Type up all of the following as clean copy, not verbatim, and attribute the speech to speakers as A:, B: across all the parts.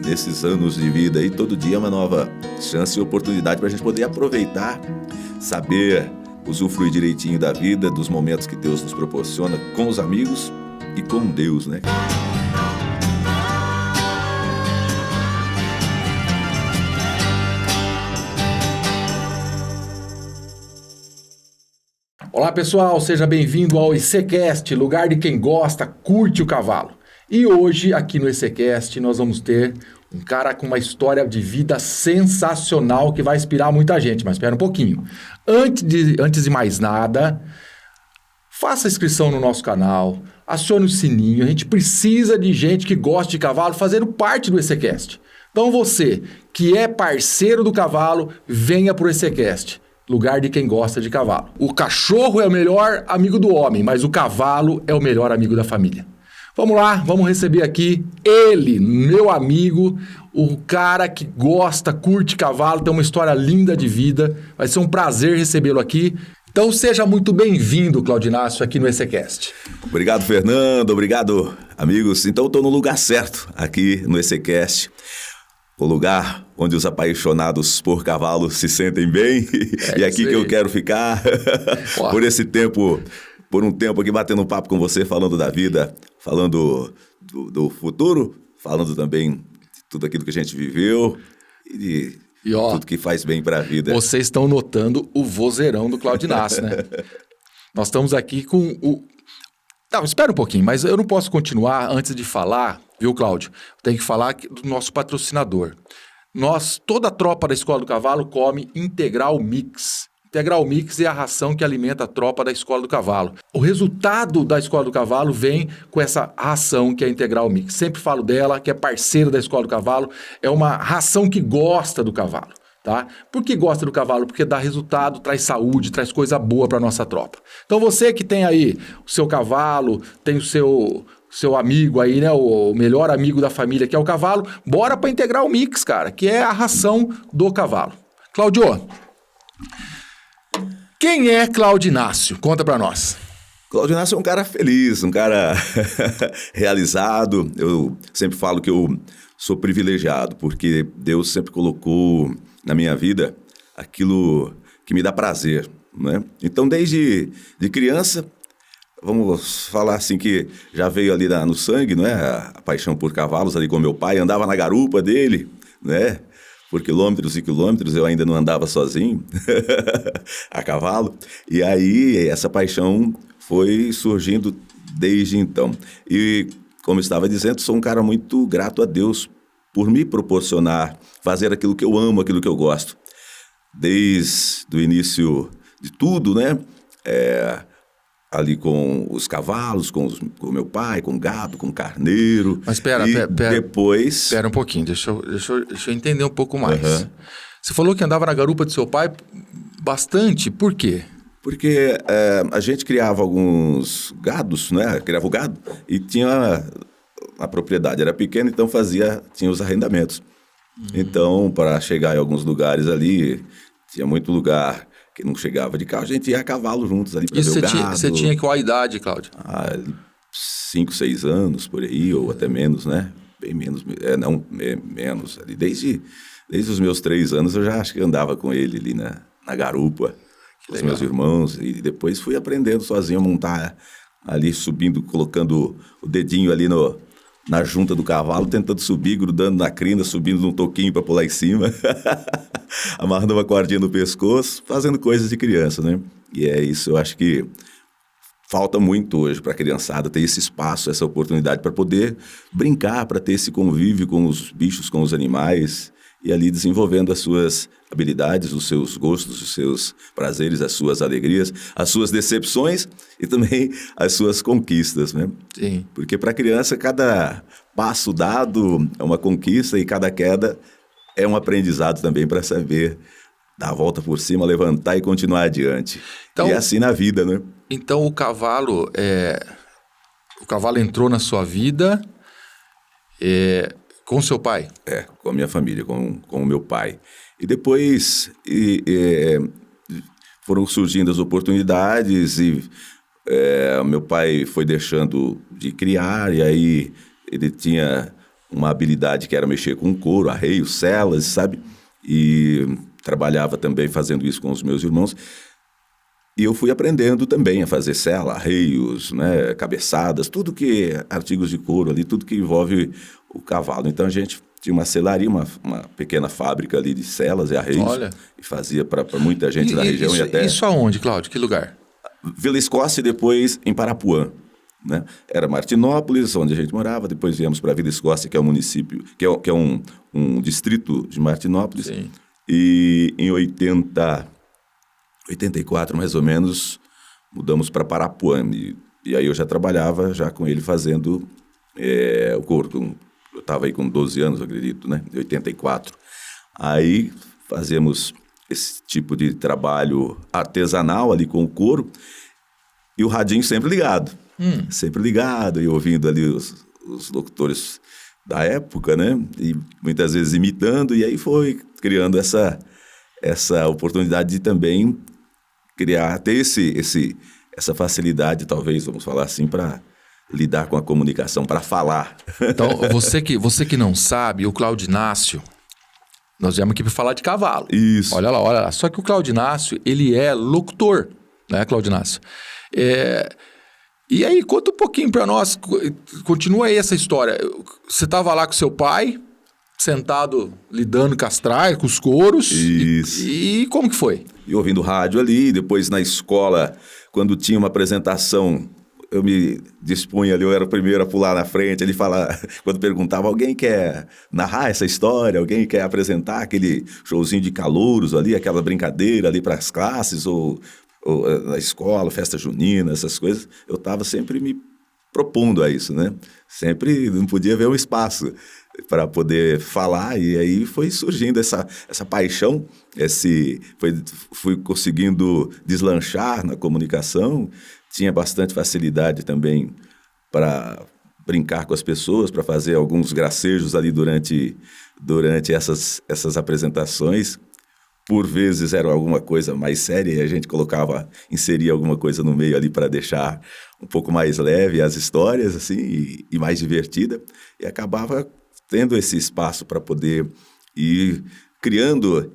A: nesses anos de vida aí, todo dia é uma nova chance e oportunidade para a gente poder aproveitar, saber usufruir direitinho da vida, dos momentos que Deus nos proporciona com os amigos e com Deus, né?
B: Olá pessoal, seja bem-vindo ao ECCast, lugar de quem gosta, curte o cavalo. E hoje, aqui no ECCast, nós vamos ter um cara com uma história de vida sensacional que vai inspirar muita gente, mas espera um pouquinho. Antes de mais nada, faça a inscrição no nosso canal, acione o sininho, a gente precisa de gente que gosta de cavalo fazendo parte do ECCast. Então você, que é parceiro do cavalo, venha para o ECCast. Lugar de quem gosta de cavalo. O cachorro é o melhor amigo do homem, mas o cavalo é o melhor amigo da família. Vamos lá, vamos receber aqui ele, meu amigo, o cara que gosta, curte cavalo, tem uma história linda de vida. Vai ser um prazer recebê-lo aqui. Então seja muito bem-vindo, Claudio Inácio, aqui no ECCast.
A: Obrigado, Fernando. Obrigado, amigos. Então estou no lugar certo aqui no ECCast. O lugar onde os apaixonados por cavalo se sentem bem. E aqui que eu quero ficar por um tempo aqui batendo um papo com você, falando da vida, falando do futuro, falando também de tudo aquilo que a gente viveu e de tudo que faz bem para a vida.
B: Vocês estão notando o vozeirão do Claudio Inácio, né? Nós estamos aqui com o... Não, espera um pouquinho, mas eu não posso continuar antes de falar, viu, Cláudio? Tem que falar do nosso patrocinador. Toda a tropa da Escola do Cavalo come Integral Mix. Integral Mix é a ração que alimenta a tropa da Escola do Cavalo. O resultado da Escola do Cavalo vem com essa ração que é a Integral Mix. Sempre falo dela, que é parceira da Escola do Cavalo. É uma ração que gosta do cavalo. Tá? Por que gosta do cavalo? Porque dá resultado, traz saúde, traz coisa boa para nossa tropa. Então você que tem aí o seu cavalo, tem o seu amigo aí, né? O melhor amigo da família que é o cavalo, bora para Integral Mix, cara, que é a ração do cavalo. Claudio, quem é Claudio Inácio? Conta para nós.
A: Claudio Inácio é um cara feliz, um cara realizado. Eu sempre falo que eu sou privilegiado, porque Deus sempre colocou na minha vida aquilo que me dá prazer, né? Então, desde de criança, vamos falar assim que já veio ali no sangue, não é? A paixão por cavalos ali com meu pai, andava na garupa dele, né? Por quilômetros e quilômetros, eu ainda não andava sozinho a cavalo. E aí, essa paixão foi surgindo desde então. E, como eu estava dizendo, sou um cara muito grato a Deus por me proporcionar fazer aquilo que eu amo, aquilo que eu gosto. Desde o início de tudo, né? Ali com os cavalos, com o meu pai, com gado, com carneiro.
B: Mas espera,
A: depois...
B: Espera um pouquinho, deixa eu entender um pouco mais. Uhum. Você falou que andava na garupa do seu pai bastante, por quê?
A: Porque a gente criava alguns gados, né? Criava o gado e tinha... A propriedade era pequena, então tinha os arrendamentos. Então, para chegar em alguns lugares ali, tinha muito lugar que não chegava de carro, a gente ia a cavalo juntos ali para ver o gado.
B: Você tinha qual idade, Cláudio?
A: 5, 6 anos, por aí, ou até menos, né? Bem menos, menos. Ali. Desde os meus 3 anos, eu já acho que andava com ele ali na garupa, com os meus irmãos, e depois fui aprendendo sozinho a montar ali, subindo, colocando o dedinho ali na junta do cavalo, tentando subir, grudando na crina, subindo num toquinho para pular em cima, amarrando uma cordinha no pescoço, fazendo coisas de criança, né? E é isso, eu acho que falta muito hoje para a criançada ter esse espaço, essa oportunidade para poder brincar, para ter esse convívio com os bichos, com os animais, e ali desenvolvendo as suas habilidades, os seus gostos, os seus prazeres, as suas alegrias, as suas decepções e também as suas conquistas, né?
B: Sim.
A: Porque para a criança, cada passo dado é uma conquista e cada queda é um aprendizado também para saber dar a volta por cima, levantar e continuar adiante. Então, e é assim na vida, né?
B: Então o cavalo entrou na sua vida... Com seu pai?
A: Com a minha família, com o meu pai. E depois foram surgindo as oportunidades e meu pai foi deixando de criar, e aí ele tinha uma habilidade que era mexer com couro, arreio, celas, sabe? E trabalhava também fazendo isso com os meus irmãos. E eu fui aprendendo também a fazer sela, arreios, né, cabeçadas, tudo que artigos de couro ali, tudo que envolve o cavalo. Então a gente tinha uma selaria, uma pequena fábrica ali de selas e arreios.
B: Olha.
A: E fazia para muita gente da região.
B: Isso aonde, Cláudio? Que lugar?
A: Vila Escócia e depois em Parapuã. Né? Era Martinópolis, onde a gente morava, depois viemos para Vila Escócia, que é um município, que é um distrito de Martinópolis.
B: Sim.
A: E em 84, mais ou menos, mudamos para Parapuã. E aí eu já trabalhava já com ele fazendo o couro. Eu estava aí com 12 anos, eu acredito, né? Em 84. Aí fazemos esse tipo de trabalho artesanal ali com o couro e o radinho sempre ligado. Sempre ligado e ouvindo ali os locutores da época, né? E muitas vezes imitando. E aí foi criando essa oportunidade de também ter essa facilidade, talvez, vamos falar assim, para lidar com a comunicação, para falar.
B: Então, você que não sabe, o Cláudio Inácio, nós viemos aqui para falar de cavalo.
A: Isso.
B: Olha lá. Só que o Cláudio Inácio, ele é locutor, né, Cláudio Inácio? E aí, conta um pouquinho para nós, continua aí essa história. Você estava lá com seu pai, sentado, lidando com as tralhas, com os couros.
A: Isso.
B: E como que foi?
A: E ouvindo rádio ali, depois na escola, quando tinha uma apresentação, eu me dispunha ali, eu era o primeiro a pular na frente, ele fala, quando perguntava, alguém quer narrar essa história, alguém quer apresentar aquele showzinho de calouros ali, aquela brincadeira ali para as classes, ou na escola, festa junina, essas coisas, eu estava sempre me propondo a isso, né? Sempre não podia ver um espaço para poder falar, e aí foi surgindo essa paixão, fui conseguindo deslanchar na comunicação, tinha bastante facilidade também para brincar com as pessoas, para fazer alguns gracejos ali durante essas apresentações. Por vezes era alguma coisa mais séria e a gente inseria alguma coisa no meio ali para deixar um pouco mais leve as histórias, assim, e mais divertida. E acabava tendo esse espaço para poder ir criando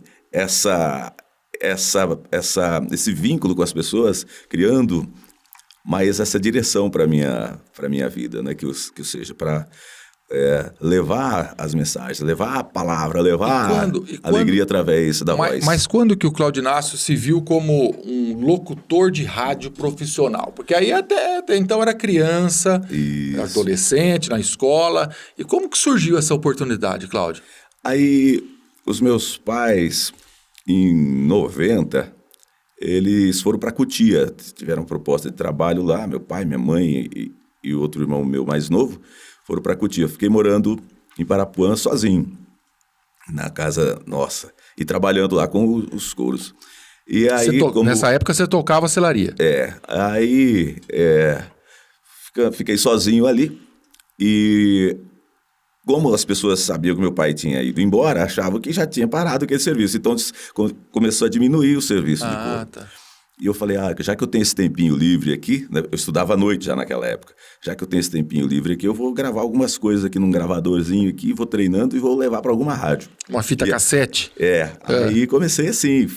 A: esse vínculo com as pessoas, criando mais essa direção para minha vida, né? Que seja para levar as mensagens, levar a palavra, levar a alegria através da voz.
B: Mas quando que o Cláudio Inácio se viu como um locutor de rádio profissional? Porque aí até então era criança, era adolescente, na escola. E como que surgiu essa oportunidade, Cláudio?
A: Aí os meus pais, em 90, eles foram para Cotia, tiveram proposta de trabalho lá, meu pai, minha mãe e outro irmão meu mais novo, foram para Cotia. Eu fiquei morando em Parapuã sozinho, na casa nossa, e trabalhando lá com os couros. E aí,
B: nessa época você tocava selaria?
A: Aí fiquei sozinho ali, e como as pessoas sabiam que meu pai tinha ido embora, achavam que já tinha parado aquele serviço, então começou a diminuir o serviço de couro. Tá. E eu falei, já que eu tenho esse tempinho livre aqui, né, eu estudava à noite já naquela época, já que eu tenho esse tempinho livre aqui, eu vou gravar algumas coisas aqui num gravadorzinho aqui, vou treinando e vou levar para alguma rádio.
B: Uma fita cassete?
A: Aí comecei assim,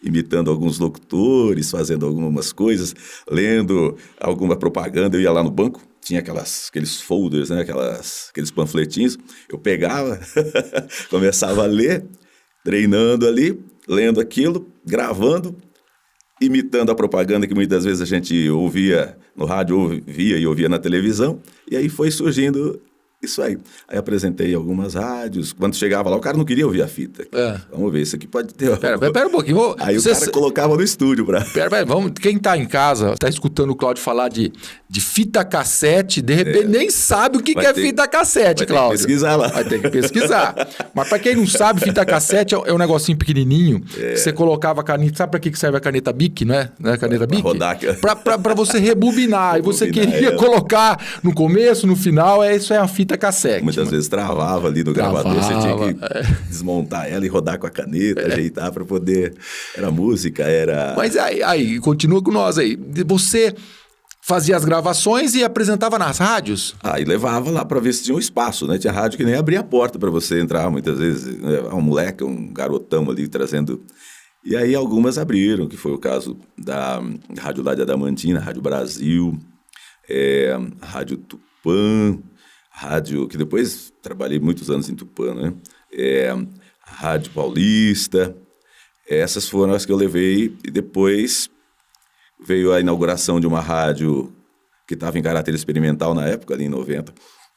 A: imitando alguns locutores, fazendo algumas coisas, lendo alguma propaganda, eu ia lá no banco, tinha aqueles folders, né, aqueles panfletinhos, eu pegava, começava a ler, treinando ali, lendo aquilo, gravando, imitando a propaganda que muitas vezes a gente ouvia no rádio, ouvia na televisão, e aí foi surgindo isso aí. Aí apresentei algumas rádios, quando chegava lá, o cara não queria ouvir a fita. Vamos ver, isso aqui pode ter...
B: Pera um pouquinho.
A: Aí o cara colocava no estúdio pra...
B: Pera, vamos... Quem tá em casa, tá escutando o Cláudio falar de fita cassete, de repente nem sabe o que é fita cassete, Cláudio.
A: Vai ter que pesquisar lá.
B: Vai ter que pesquisar. Mas pra quem não sabe, fita cassete é um negocinho pequenininho, que você colocava a caneta... Sabe pra que serve a caneta Bic, não é? Não é a caneta Bic?
A: Rodar.
B: Pra você rebobinar. E você queria colocar no começo, no final, isso é a fita cassete.
A: Muitas vezes travava ali no gravador, você tinha que desmontar ela e rodar com a caneta, ajeitar para poder... Era música, era...
B: Mas aí, continua com nós aí. Você fazia as gravações e apresentava nas rádios?
A: Aí levava lá para ver se tinha um espaço, né? Tinha rádio que nem abria a porta para você entrar, muitas vezes. Né? Um moleque, um garotão ali trazendo... E aí algumas abriram, que foi o caso da Rádio lá de Adamantina, Rádio Brasil, Rádio Tupã, rádio que depois trabalhei muitos anos em Tupã, né? Rádio Paulista. Essas foram as que eu levei e depois veio a inauguração de uma rádio que estava em caráter experimental na época, ali em 90.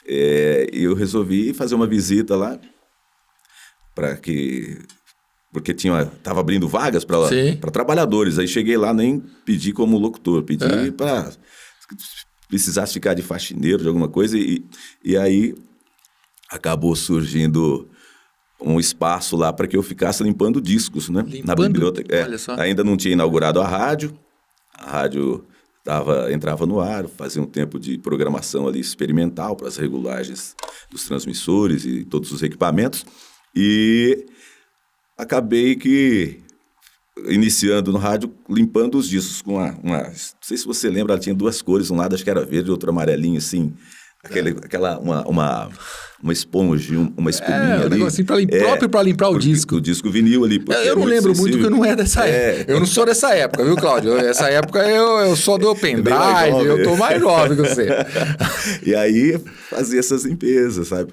A: E eu resolvi fazer uma visita lá porque estava abrindo vagas para trabalhadores. Aí cheguei lá, nem pedi como locutor, pedi para precisasse ficar de faxineiro, de alguma coisa, e aí acabou surgindo um espaço lá para que eu ficasse limpando discos, né? Na biblioteca.
B: Olha só.
A: Ainda não tinha inaugurado a rádio entrava no ar, fazia um tempo de programação ali experimental para as regulagens dos transmissores e todos os equipamentos, e acabei iniciando no rádio, limpando os discos com não sei se você lembra, ela tinha duas cores, um lado acho que era verde, outro amarelinho, assim, uma esponja, uma espuminha ali.
B: Um negocinho próprio para limpar o disco.
A: O disco vinil ali.
B: Eu não lembro muito, porque eu não é dessa época. Eu não sou dessa época, viu, Cláudio? Essa época eu sou do pendrive, eu tô mais jovem que você.
A: E aí fazia essas limpezas, sabe?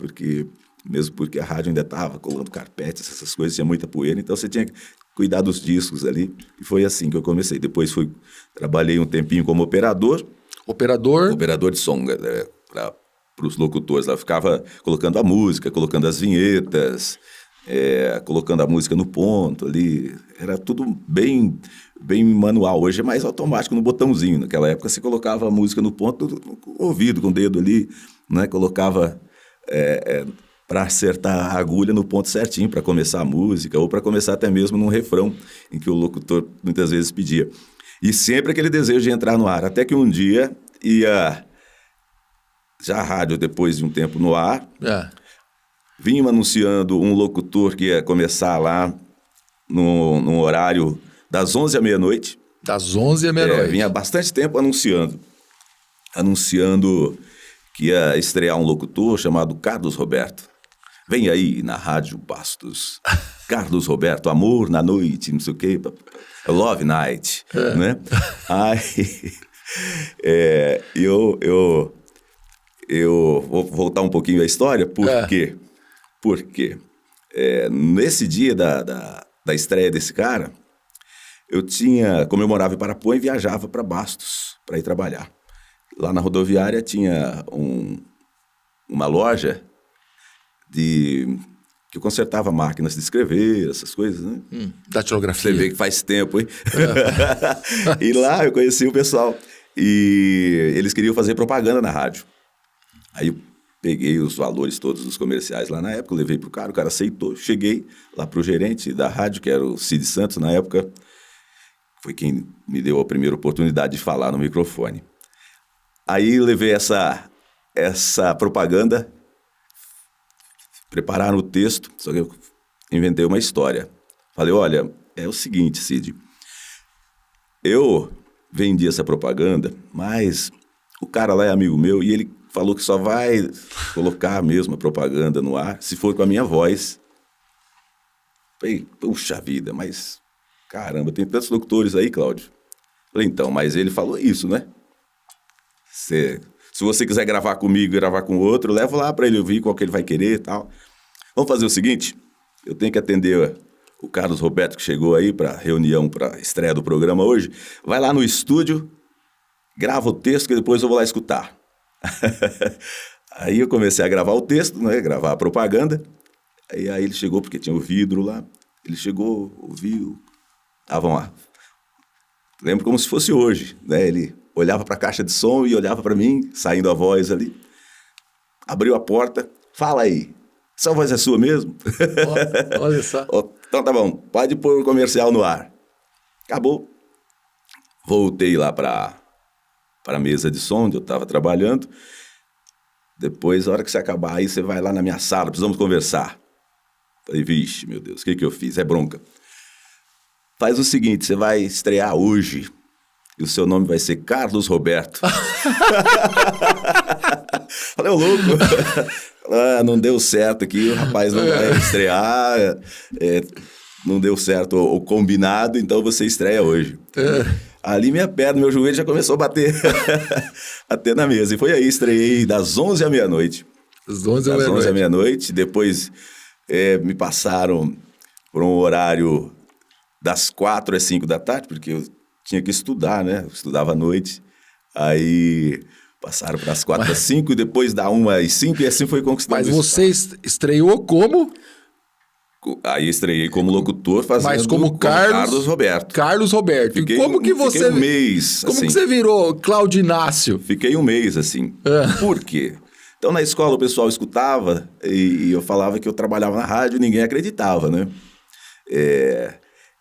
A: Mesmo porque a rádio ainda estava colando carpetes, essas coisas, tinha muita poeira, então você tinha que cuidar dos discos ali. E foi assim que eu comecei. Depois trabalhei um tempinho como operador. Operador de som, para os locutores. Lá ficava colocando a música, colocando as vinhetas, colocando a música no ponto ali. Era tudo bem, bem manual. Hoje é mais automático no botãozinho. Naquela época você colocava a música no ponto, com o ouvido, com o dedo ali, né? Colocava para acertar a agulha no ponto certinho, para começar a música, ou para começar até mesmo num refrão, em que o locutor muitas vezes pedia. E sempre aquele desejo de entrar no ar. Até que um dia já a rádio, depois de um tempo no ar, vinha anunciando um locutor que ia começar lá no horário das 11 à meia-noite.
B: Das 11 à meia-noite.
A: Vinha há bastante tempo anunciando que ia estrear um locutor chamado Carlos Roberto. Vem aí na Rádio Bastos. Carlos Roberto, amor na noite, não sei o quê. Love Night, né? Aí, eu vou voltar um pouquinho à história, por quê? Porque nesse dia da estreia desse cara, como eu morava em Parapuã, e viajava para Bastos para ir trabalhar. Lá na rodoviária tinha uma loja que eu consertava máquinas de escrever, essas coisas, né?
B: Datilografia.
A: Você vê que faz tempo, hein? E lá eu conheci o pessoal. E eles queriam fazer propaganda na rádio. Aí eu peguei os valores todos dos comerciais lá na época, levei pro o cara aceitou. Cheguei lá pro gerente da rádio, que era o Cid Santos, na época, foi quem me deu a primeira oportunidade de falar no microfone. Aí levei essa propaganda, prepararam o texto, só que eu inventei uma história. Falei, olha, é o seguinte, Cid, eu vendi essa propaganda, mas o cara lá é amigo meu e ele falou que só vai colocar mesmo a propaganda no ar se for com a minha voz. Falei, puxa vida, mas caramba, tem tantos locutores aí, Cláudio. Falei, então, mas ele falou isso, né? Se você quiser gravar comigo e gravar com outro, levo lá para ele ouvir qual que ele vai querer e tal. Vamos fazer o seguinte, eu tenho que atender o Carlos Roberto, que chegou aí para reunião, para estreia do programa hoje. Vai lá no estúdio, grava o texto, que depois eu vou lá escutar. Aí eu comecei a gravar o texto, né? Gravar a propaganda. Aí ele chegou, porque tinha o vidro lá. Ele chegou, ouviu. Vamos lá. Lembro como se fosse hoje, né? Ele olhava para a caixa de som e olhava para mim, saindo a voz ali. Abriu a porta. Fala aí. Essa voz é sua mesmo?
B: Olha só.
A: Então tá bom, pode pôr o comercial no ar. Acabou. Voltei lá para a mesa de som onde eu estava trabalhando. Depois, a hora que você acabar, aí você vai lá na minha sala, precisamos conversar. Falei, vixe, meu Deus, o que eu fiz? É bronca. Faz o seguinte, você vai estrear hoje. e o seu nome vai ser Carlos Roberto. Falei, ô louco, não deu certo aqui, o rapaz não vai estrear, não deu certo o combinado, então você estreia hoje. Ali minha perna, meu joelho já começou a bater, bater na mesa. E foi aí, estreiei das 11 à meia-noite.
B: Das 11
A: à meia-noite. Depois me passaram por um horário das 4 às 5 da tarde, porque eu tinha que estudar, né? Eu estudava à noite. Aí passaram para as 4 às 5 e depois da 1 às 5 e assim foi conquistando.
B: Mas você estreou como?
A: Aí estreiei como locutor, fazendo
B: mas como
A: Carlos Roberto.
B: Carlos Roberto.
A: Fiquei,
B: como que você...
A: Fiquei um mês,
B: Como
A: assim.
B: que você virou Cláudio Inácio?
A: Fiquei um mês, assim. Por quê? Então, na escola, o pessoal escutava e eu falava que eu trabalhava na rádio e ninguém acreditava, né?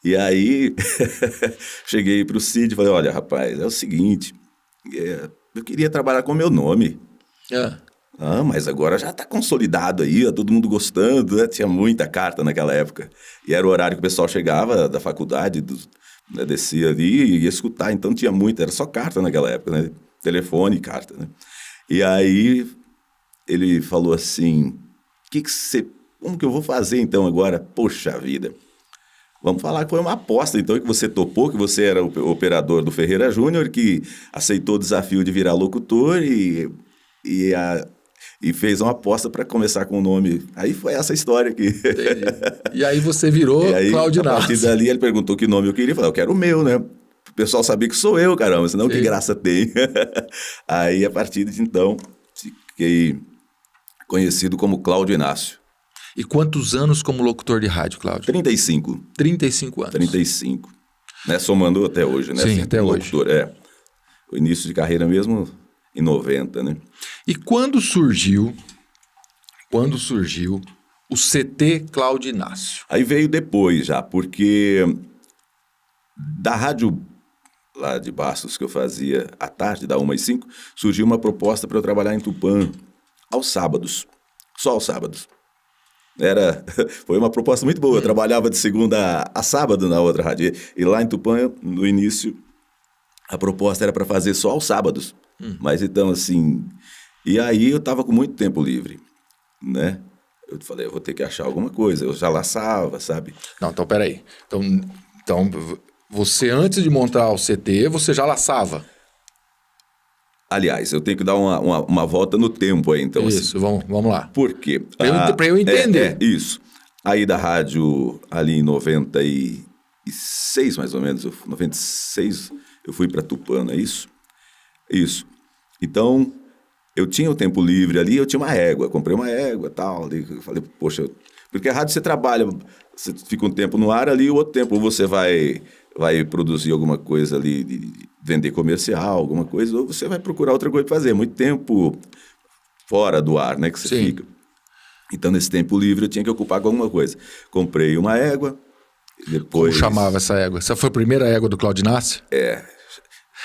A: E aí, cheguei para o Cid e falei, olha, rapaz, é o seguinte, eu queria trabalhar com o meu nome. Mas agora já está consolidado aí, todo mundo gostando, né? Tinha muita carta naquela época. E era o horário que o pessoal chegava da faculdade, né? Descia ali e ia escutar, então tinha muito, era só carta naquela época, né? Telefone e carta, né? E aí ele falou assim, como que eu vou fazer então agora? Poxa vida, vamos falar que foi uma aposta então, que você topou, que você era o operador do Ferreira Júnior, que aceitou o desafio de virar locutor e fez uma aposta para começar com o nome. Aí foi essa história aqui.
B: Entendi. E aí você virou Cláudio Inácio.
A: A partir dali ele perguntou que nome eu queria. Eu falei, eu quero o meu, né? O pessoal sabia que sou eu, caramba, senão que graça tem. Aí, a partir de então, fiquei conhecido como Cláudio Inácio.
B: E quantos anos como locutor de rádio, Cláudio?
A: 35.
B: 35 anos.
A: 35. Né? Somando até hoje, né?
B: Sim,
A: assim,
B: até
A: locutor,
B: hoje.
A: O início de carreira mesmo em 90, né?
B: E quando surgiu o CT Cláudio Inácio?
A: Aí veio depois já, porque da rádio lá de Bastos que eu fazia à tarde, da 1 às 5, surgiu uma proposta para eu trabalhar em Tupã aos sábados, só aos sábados. Foi uma proposta muito boa, eu trabalhava de segunda a sábado na outra rádio, e lá em Tupã, no início, a proposta era para fazer só aos sábados. Mas então, assim... E aí eu estava com muito tempo livre, né? Eu falei, eu vou ter que achar alguma coisa. Eu já laçava, sabe?
B: Não, então peraí. Então, você antes de montar o CT, você já laçava?
A: Aliás, eu tenho que dar uma volta no tempo aí, então.
B: Isso,
A: assim.
B: vamos lá.
A: Por quê?
B: Para eu entender.
A: Isso. Aí da rádio, ali em 96, mais ou menos, 96, eu fui para Tupã, não é isso? Isso. Então, eu tinha o tempo livre ali, eu tinha uma égua, comprei uma égua e tal. Eu falei, poxa, porque a rádio você trabalha, você fica um tempo no ar ali, e o outro tempo você vai produzir alguma coisa ali, de vender comercial, alguma coisa, ou você vai procurar outra coisa para fazer. Muito tempo fora do ar, né, que você fica. Então, nesse tempo livre, eu tinha que ocupar com alguma coisa. Comprei uma égua, depois...
B: Como chamava essa égua? Essa foi a primeira égua do Cláudio Inácio?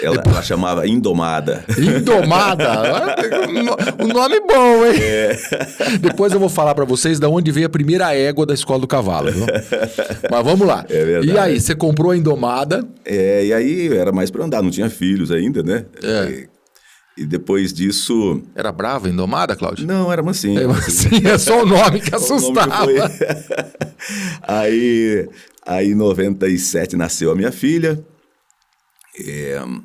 A: Ela chamava Indomada.
B: Indomada? Um nome bom, hein? Depois eu vou falar para vocês de onde veio a primeira égua da Escola do Cavalo. Viu? Mas vamos lá.
A: É verdade.
B: E aí, você comprou a Indomada?
A: E aí era mais para andar, não tinha filhos ainda, né? E depois disso...
B: Era brava a Indomada, Cláudio?
A: Não, era mansinha.
B: É só o nome que assustava.
A: Aí, em 97 nasceu a minha filha. Em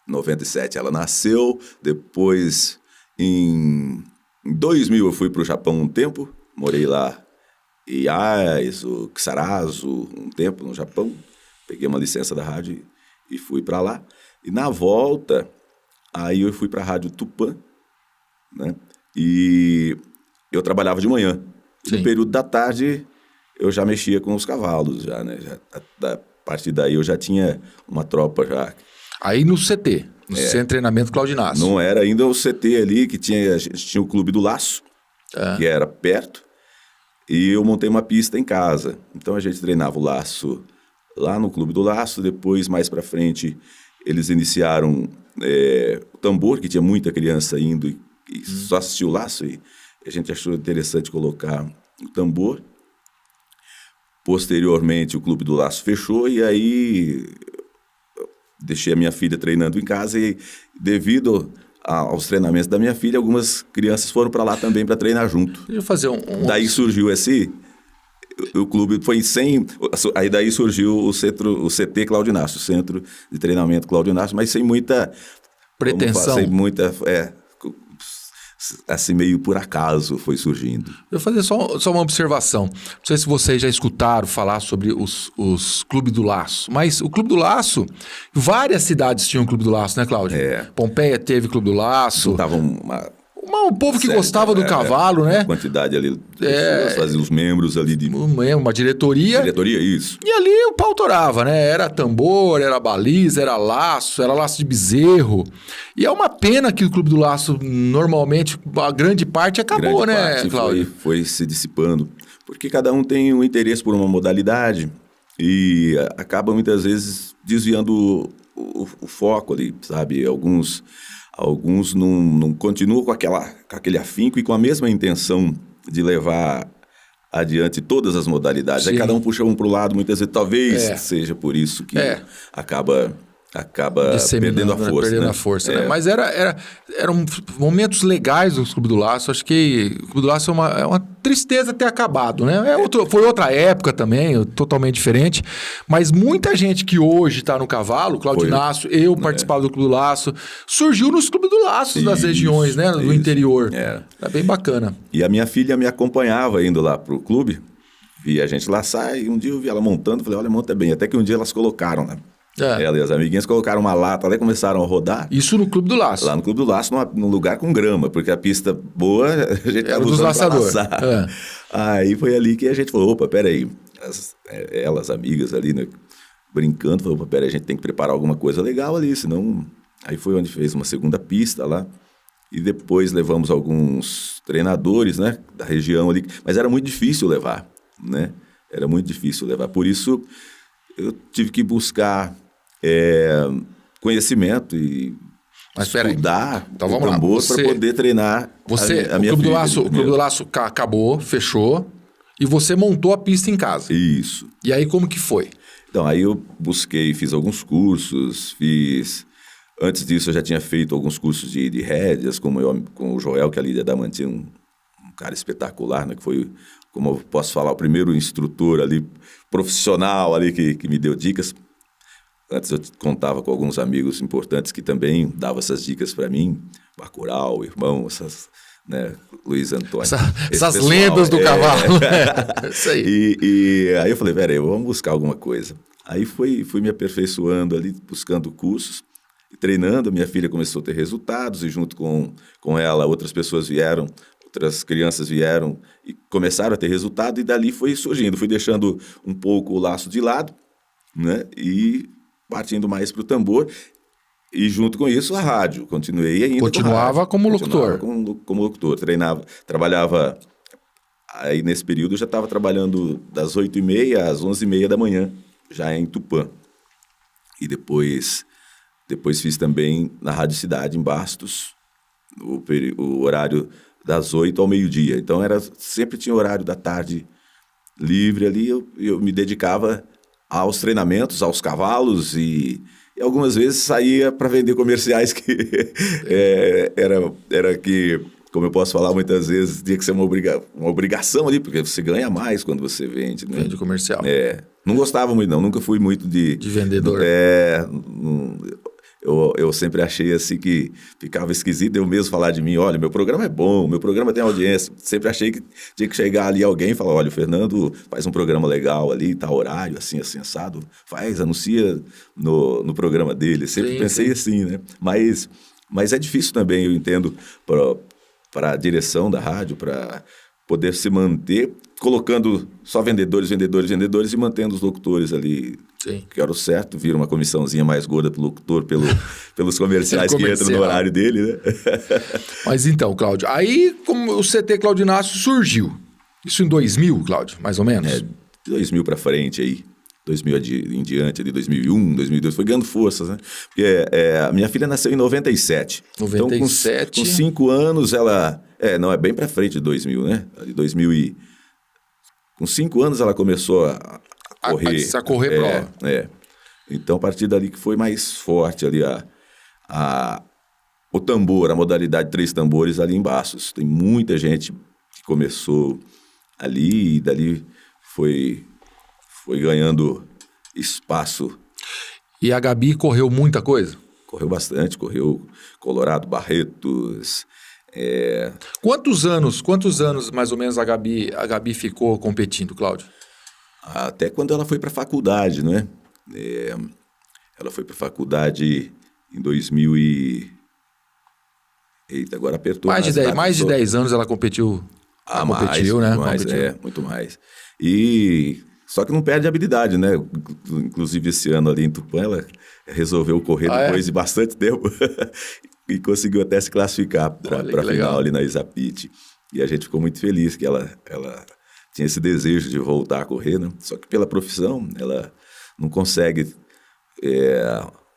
A: 97 ela nasceu, depois em 2000 eu fui para o Japão um tempo, morei lá em Iazu, Kisarazu, um tempo no Japão, peguei uma licença da rádio e fui para lá, e na volta, aí eu fui para a rádio Tupã, né? E eu trabalhava de manhã, no período da tarde eu já mexia com os cavalos, já, né? A partir daí eu já tinha uma tropa já.
B: Aí no CT, no Centro de Treinamento Cláudio Inácio.
A: Não era ainda o CT ali, que tinha o Clube do Laço, que era perto, e eu montei uma pista em casa. Então a gente treinava o laço lá no Clube do Laço, depois mais para frente eles iniciaram o tambor, que tinha muita criança indo e só assistia o laço, e a gente achou interessante colocar o tambor. Posteriormente, o Clube do Laço fechou e aí deixei a minha filha treinando em casa e devido aos treinamentos da minha filha, algumas crianças foram para lá também para treinar junto.
B: Deixa eu fazer
A: Daí surgiu o clube foi em 100, aí daí surgiu o CT Cláudio Inácio, Centro de Treinamento Cláudio Inácio, mas sem muita
B: pretensão.
A: Sem muita, assim meio por acaso foi surgindo.
B: Eu vou fazer só uma observação. Não sei se vocês já escutaram falar sobre os Clube do Laço, mas o Clube do Laço, várias cidades tinham Clube do Laço, né, Cláudio? Pompeia teve Clube do Laço.
A: Estavam
B: um povo que gostava do cavalo, né?
A: A quantidade ali de pessoas, fazia os membros ali de...
B: Uma diretoria.
A: Diretoria, isso.
B: E ali o pau torava, né? Era tambor, era baliza, era laço de bezerro. E é uma pena que o Clube do Laço, normalmente, a grande parte acabou, né, Cláudio?
A: Foi se dissipando. Porque cada um tem um interesse por uma modalidade e acaba muitas vezes desviando o foco ali, sabe? Alguns não continuam com aquele afinco e com a mesma intenção de levar adiante todas as modalidades.
B: Sim.
A: Aí cada um puxa um para o lado, muitas vezes talvez seja por isso que acaba perdendo a força.
B: Perdendo a força, né? Mas eram momentos legais do Clube do Laço. Acho que o Clube do Laço é uma tristeza ter acabado, né? Foi outra época também, totalmente diferente. Mas muita gente que hoje está no cavalo, Cláudio Inácio, eu participava do Clube do Laço, surgiu nos Clubes do Laço das regiões, né? Do interior. Era bem bacana.
A: E a minha filha me acompanhava indo lá pro clube, via a gente lá sair, um dia eu vi ela montando, falei, olha, monta bem. Até que um dia elas colocaram, né? Ela e as amiguinhas colocaram uma lata lá e começaram a rodar.
B: Isso no Clube do Laço?
A: Lá no Clube do Laço, num lugar com grama, porque a pista boa a gente estava usando para laçar. Aí foi ali que a gente falou, opa, peraí. Elas, amigas ali, né, brincando, falou, opa, peraí, a gente tem que preparar alguma coisa legal ali, senão... Aí foi onde fez uma segunda pista lá. E depois levamos alguns treinadores, né, da região ali. Mas era muito difícil levar, né? Era muito difícil levar. Por isso, eu tive que buscar... conhecimento e estudar
B: então,
A: o tambor para poder treinar a minha filha.
B: O Clube do Laço acabou, fechou, e você montou a pista em casa.
A: Isso.
B: E aí como que foi?
A: Então, aí eu fiz alguns cursos, Antes disso eu já tinha feito alguns cursos de rédeas, com o Joel, que é a Lídia Damantina, um cara espetacular, né, que foi, como eu posso falar, o primeiro instrutor ali, profissional ali, que me deu dicas. Antes eu contava com alguns amigos importantes que também davam essas dicas para mim, Bacurau, irmão, né, Luiz Antônio.
B: Essas lendas do cavalo. Isso aí.
A: E aí eu falei, peraí, vamos buscar alguma coisa. Aí fui me aperfeiçoando ali, buscando cursos, e treinando. Minha filha começou a ter resultados e junto com ela outras crianças vieram e começaram a ter resultado e dali foi surgindo. Fui deixando um pouco o laço de lado, né, e partindo mais para o tambor e junto com isso a rádio, continuei ainda.
B: Continuava como locutor.
A: Como locutor, trabalhava, aí nesse período eu já estava trabalhando das 8h30 às 11h30 da manhã, já em Tupã. E depois fiz também na Rádio Cidade, em Bastos, o horário das 8 ao meio-dia. Então sempre tinha horário da tarde livre ali, eu me dedicava aos treinamentos, aos cavalos e algumas vezes saía para vender comerciais que era que, como eu posso falar muitas vezes, tinha que ser uma obrigação ali, porque você ganha mais quando você vende, né?
B: Vende comercial.
A: Não gostava muito não, nunca fui muito de
B: vendedor.
A: Eu sempre achei assim que ficava esquisito eu mesmo falar de mim, olha, meu programa é bom, meu programa tem audiência. Sempre achei que tinha que chegar ali alguém e falar, olha, o Fernando faz um programa legal ali, tá horário, assim, assado, anuncia no programa dele. Sempre pensei assim, né? Mas é difícil também, eu entendo, para a direção da rádio, para poder se manter, colocando só vendedores e mantendo os locutores ali.
B: Sim.
A: Que era o certo, vira uma comissãozinha mais gorda pro locutor pelos comerciais que entram no horário dele, né?
B: Mas então, Cláudio, aí como o CT Cláudio Inácio surgiu? Isso em 2000, Cláudio, mais ou menos?
A: De 2000 para frente aí. 2000 em diante, ali 2001, 2002, foi ganhando forças, né? Porque a minha filha nasceu em 97.
B: 97.
A: Então, com 5 anos, ela... não, é bem para frente de 2000, né? De 2000 com 5 anos, ela começou a correr.
B: A correr prova.
A: Então, a partir dali que foi mais forte ali o tambor, a modalidade 3 tambores ali em Bastos. Tem muita gente que começou ali e dali foi ganhando espaço.
B: E a Gabi correu muita coisa?
A: Correu bastante, correu Colorado, Barretos.
B: Quantos anos mais ou menos a Gabi ficou competindo, Cláudio?
A: Até quando ela foi para a faculdade, né? Ela foi para a faculdade em 2000 e... Eita, agora apertou.
B: Mais de 10 anos ela competiu.
A: Competiu,
B: né?
A: Mais,
B: competiu.
A: muito mais. Só que não perde a habilidade, né? Inclusive, esse ano ali em Tupã, ela resolveu correr depois de bastante tempo e conseguiu até se classificar para a final ali na Isapit. E a gente ficou muito feliz que ela tinha esse desejo de voltar a correr, né? Só que pela profissão, ela não consegue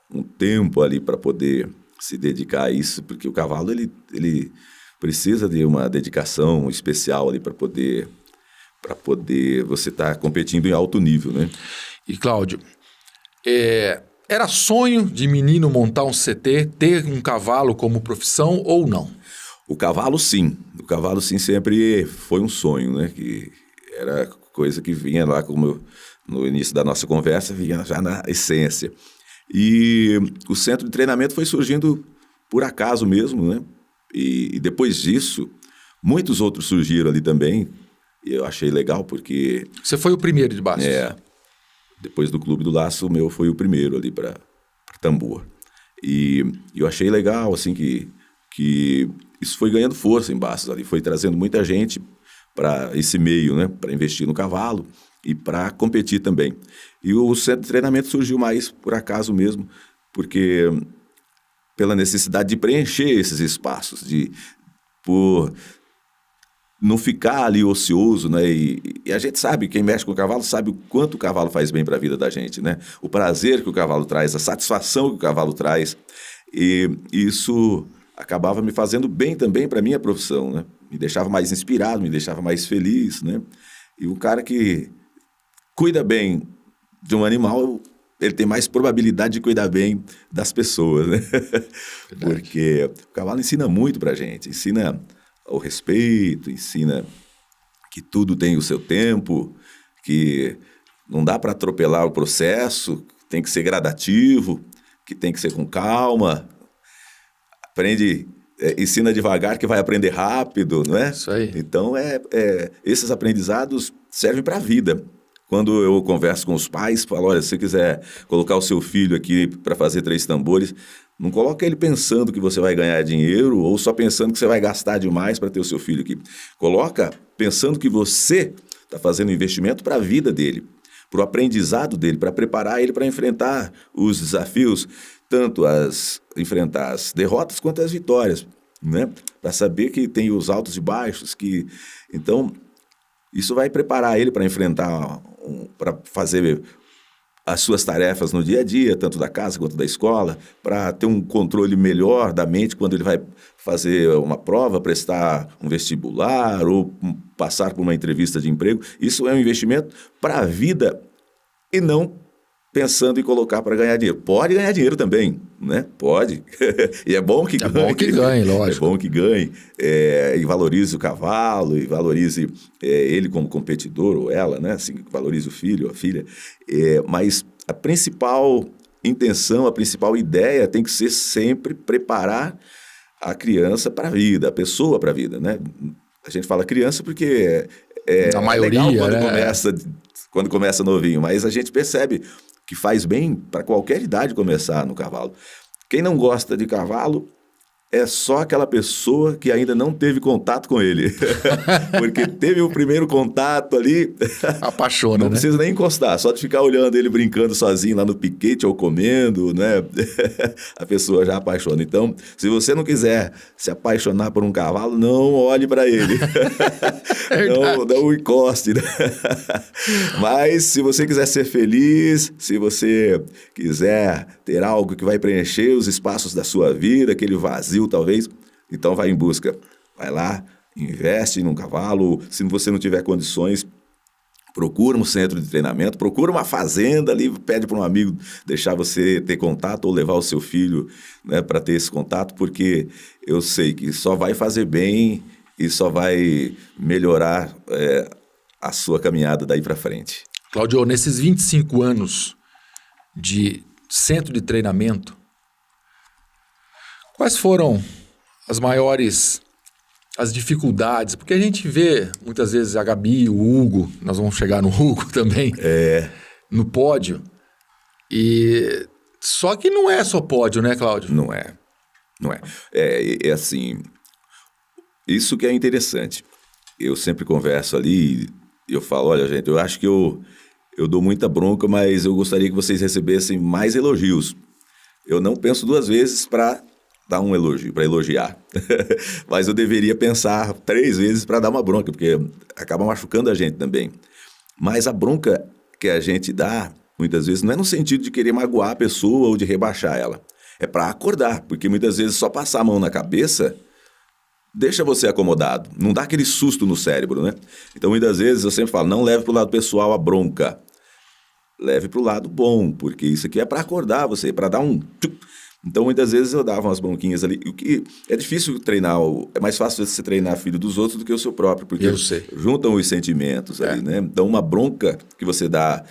A: um tempo ali para poder se dedicar a isso, porque o cavalo ele precisa de uma dedicação especial ali para poder você estar competindo em alto nível, né?
B: E, Cláudio, era sonho de menino montar um CT, ter um cavalo como profissão ou não?
A: O cavalo, sim. O cavalo, sim, sempre foi um sonho, né? Que era coisa que vinha lá, como no início da nossa conversa, vinha já na essência. E o centro de treinamento foi surgindo por acaso mesmo, né? E depois disso, muitos outros surgiram ali também. E eu achei legal porque...
B: Você foi o primeiro de Bastos?
A: Depois do Clube do Laço, o meu foi o primeiro ali para tambor. E eu achei legal, assim, que isso foi ganhando força em Bastos ali. Foi trazendo muita gente para esse meio, né? Para investir no cavalo e para competir também. E o centro de treinamento surgiu mais por acaso mesmo, porque pela necessidade de preencher esses espaços, por não ficar ali ocioso, né? E a gente sabe, quem mexe com o cavalo sabe o quanto o cavalo faz bem para a vida da gente, né? O prazer que o cavalo traz, a satisfação que o cavalo traz. E isso acabava me fazendo bem também para a minha profissão, né? Me deixava mais inspirado, me deixava mais feliz, né? E o cara que cuida bem de um animal, ele tem mais probabilidade de cuidar bem das pessoas, né? Porque o cavalo ensina muito para a gente, ensina o respeito, ensina que tudo tem o seu tempo, que não dá para atropelar o processo, tem que ser gradativo, que tem que ser com calma. Ensina devagar que vai aprender rápido, não é?
B: Isso aí.
A: Então, esses aprendizados servem para a vida. Quando eu converso com os pais, falo, olha, se você quiser colocar o seu filho aqui para fazer 3 tambores, não coloca ele pensando que você vai ganhar dinheiro ou só pensando que você vai gastar demais para ter o seu filho aqui. Coloca pensando que você está fazendo um investimento para a vida dele, para o aprendizado dele, para preparar ele para enfrentar os desafios, tanto enfrentar as derrotas quanto as vitórias, né? Para saber que tem os altos e baixos, então isso vai preparar ele para enfrentar, para fazer as suas tarefas no dia a dia, tanto da casa quanto da escola, para ter um controle melhor da mente quando ele vai fazer uma prova, prestar um vestibular ou passar por uma entrevista de emprego. Isso é um investimento para a vida e não pensando em colocar para ganhar dinheiro. Pode ganhar dinheiro também, né? Pode. E é bom que ganhe.
B: É bom que ganhe, lógico.
A: É bom que ganhe. E valorize o cavalo, e valorize ele como competidor, ou ela, né? Assim, valorize o filho ou a filha. Mas a principal intenção, a principal ideia tem que ser sempre preparar a criança para a vida, a pessoa para a vida, né? A gente fala criança porque
B: a maioria,
A: legal quando
B: né?
A: quando começa novinho, mas a gente percebe que faz bem para qualquer idade começar no cavalo. Quem não gosta de cavalo é só aquela pessoa que ainda não teve contato com ele. Porque teve o primeiro contato ali...
B: Apaixona,
A: não precisa nem encostar, só de ficar olhando ele brincando sozinho lá no piquete ou comendo, né? A pessoa já apaixona. Então, se você não quiser se apaixonar por um cavalo, não olhe para ele. Não encoste. Né? Mas, se você quiser ser feliz, se você quiser ter algo que vai preencher os espaços da sua vida, aquele vazio talvez, então vai em busca. Vai lá, investe num cavalo. Se você não tiver condições, procura um centro de treinamento, procura uma fazenda ali, pede para um amigo deixar você ter contato ou levar o seu filho, né, para ter esse contato, porque eu sei que só vai fazer bem e só vai melhorar a sua caminhada daí para frente.
B: Cláudio, nesses 25 anos de centro de treinamento, quais foram as dificuldades? Porque a gente vê muitas vezes a Gabi, o Hugo, nós vamos chegar no Hugo também, no pódio. E só que não é só pódio, né, Cláudio?
A: Não é. É assim, isso que é interessante. Eu sempre converso ali e eu falo, olha, gente, eu acho que eu dou muita bronca, mas eu gostaria que vocês recebessem mais elogios. Eu não penso duas vezes para dar um elogio, para elogiar. Mas eu deveria pensar 3 vezes para dar uma bronca, porque acaba machucando a gente também. Mas a bronca que a gente dá, muitas vezes, não é no sentido de querer magoar a pessoa ou de rebaixar ela. É para acordar, porque muitas vezes só passar a mão na cabeça deixa você acomodado, não dá aquele susto no cérebro, né? Então, muitas vezes, eu sempre falo, não leve para o lado pessoal a bronca. Leve para o lado bom, porque isso aqui é para acordar você, para dar um... Então, muitas vezes eu dava umas bronquinhas ali. O que é difícil treinar, é mais fácil você treinar filho dos outros do que o seu próprio, porque juntam os sentimentos ali, né? Então, uma bronca que você dá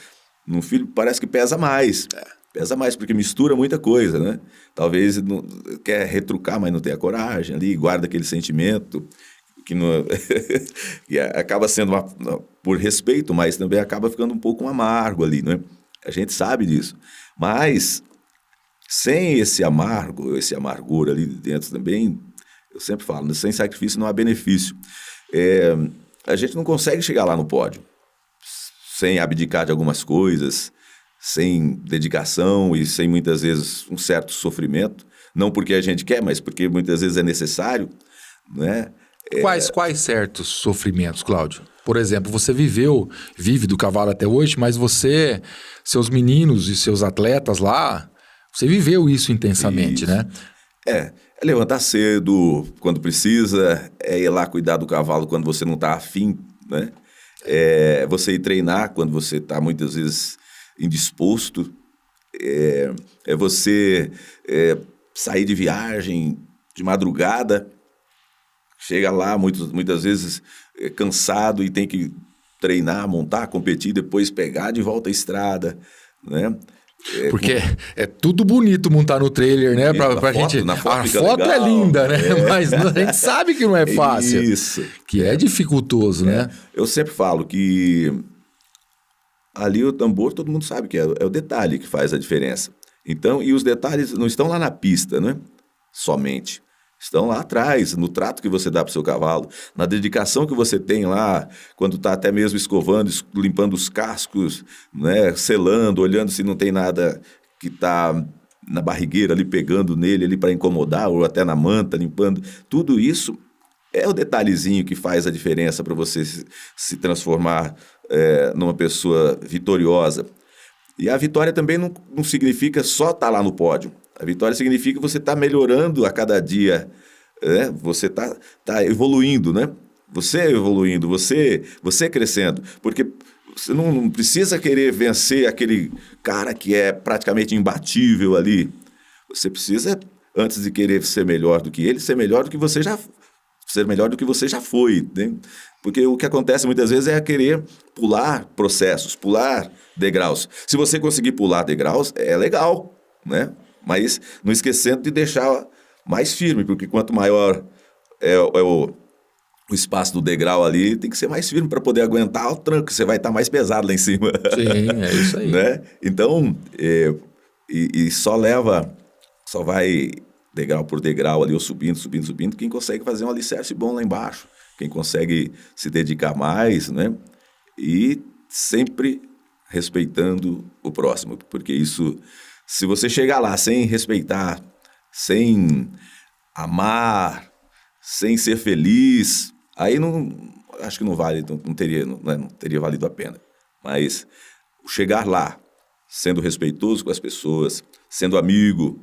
A: num filho parece que pesa mais. Pesa mais, porque mistura muita coisa, né? Talvez não, quer retrucar, mas não tem a coragem ali, guarda aquele sentimento que, não, que acaba sendo por respeito, mas também acaba ficando um pouco amargo ali, né? A gente sabe disso. Mas sem esse amargor ali dentro também, eu sempre falo, né? Sem sacrifício não há benefício. A gente não consegue chegar lá no pódio sem abdicar de algumas coisas, sem dedicação e sem muitas vezes um certo sofrimento, não porque a gente quer, mas porque muitas vezes é necessário, né?
B: Quais certos sofrimentos, Cláudio? Por exemplo, você vive do cavalo até hoje, mas seus meninos e seus atletas lá, você viveu isso intensamente,
A: isso,
B: né?
A: É levantar cedo quando precisa, é ir lá cuidar do cavalo quando você não está afim, né? É você ir treinar quando você está muitas vezes indisposto, é você sair de viagem de madrugada, chega lá muitas vezes cansado e tem que treinar, montar, competir, depois pegar de volta a estrada, né?
B: Porque é tudo bonito montar no trailer, né? Pra gente.
A: Na foto
B: a foto
A: legal,
B: é linda, né? Mas a gente sabe que não é fácil.
A: Isso.
B: Que é dificultoso, né?
A: Eu sempre falo que ali o tambor, todo mundo sabe que é o detalhe que faz a diferença. Então, e os detalhes não estão lá na pista, né? Somente. Estão lá atrás, no trato que você dá para o seu cavalo, na dedicação que você tem lá, quando está até mesmo escovando, limpando os cascos, né? Selando, olhando se não tem nada que está na barrigueira ali, pegando nele ali para incomodar, ou até na manta, limpando. Tudo isso é o detalhezinho que faz a diferença para você se transformar numa pessoa vitoriosa. E a vitória também não significa só estar lá no pódio. A vitória significa que você está melhorando a cada dia, né? Você está evoluindo, né? Você evoluindo, você crescendo. Porque você não precisa querer vencer aquele cara que é praticamente imbatível ali. Você precisa, antes de querer ser melhor do que ele, ser melhor do que você já foi, né? Porque o que acontece muitas vezes é querer pular processos, pular degraus. Se você conseguir pular degraus, é legal, né? Mas não esquecendo de deixar mais firme, porque quanto maior é o espaço do degrau ali, tem que ser mais firme para poder aguentar o tranco, você vai estar mais pesado lá em cima.
B: Sim, é isso aí.
A: Né? Então, só vai degrau por degrau ali, ou subindo, quem consegue fazer um alicerce bom lá embaixo, quem consegue se dedicar mais, né? E sempre respeitando o próximo, porque isso, se você chegar lá sem respeitar, sem amar, sem ser feliz, aí acho que não vale, não teria valido a pena. Mas chegar lá, sendo respeitoso com as pessoas, sendo amigo,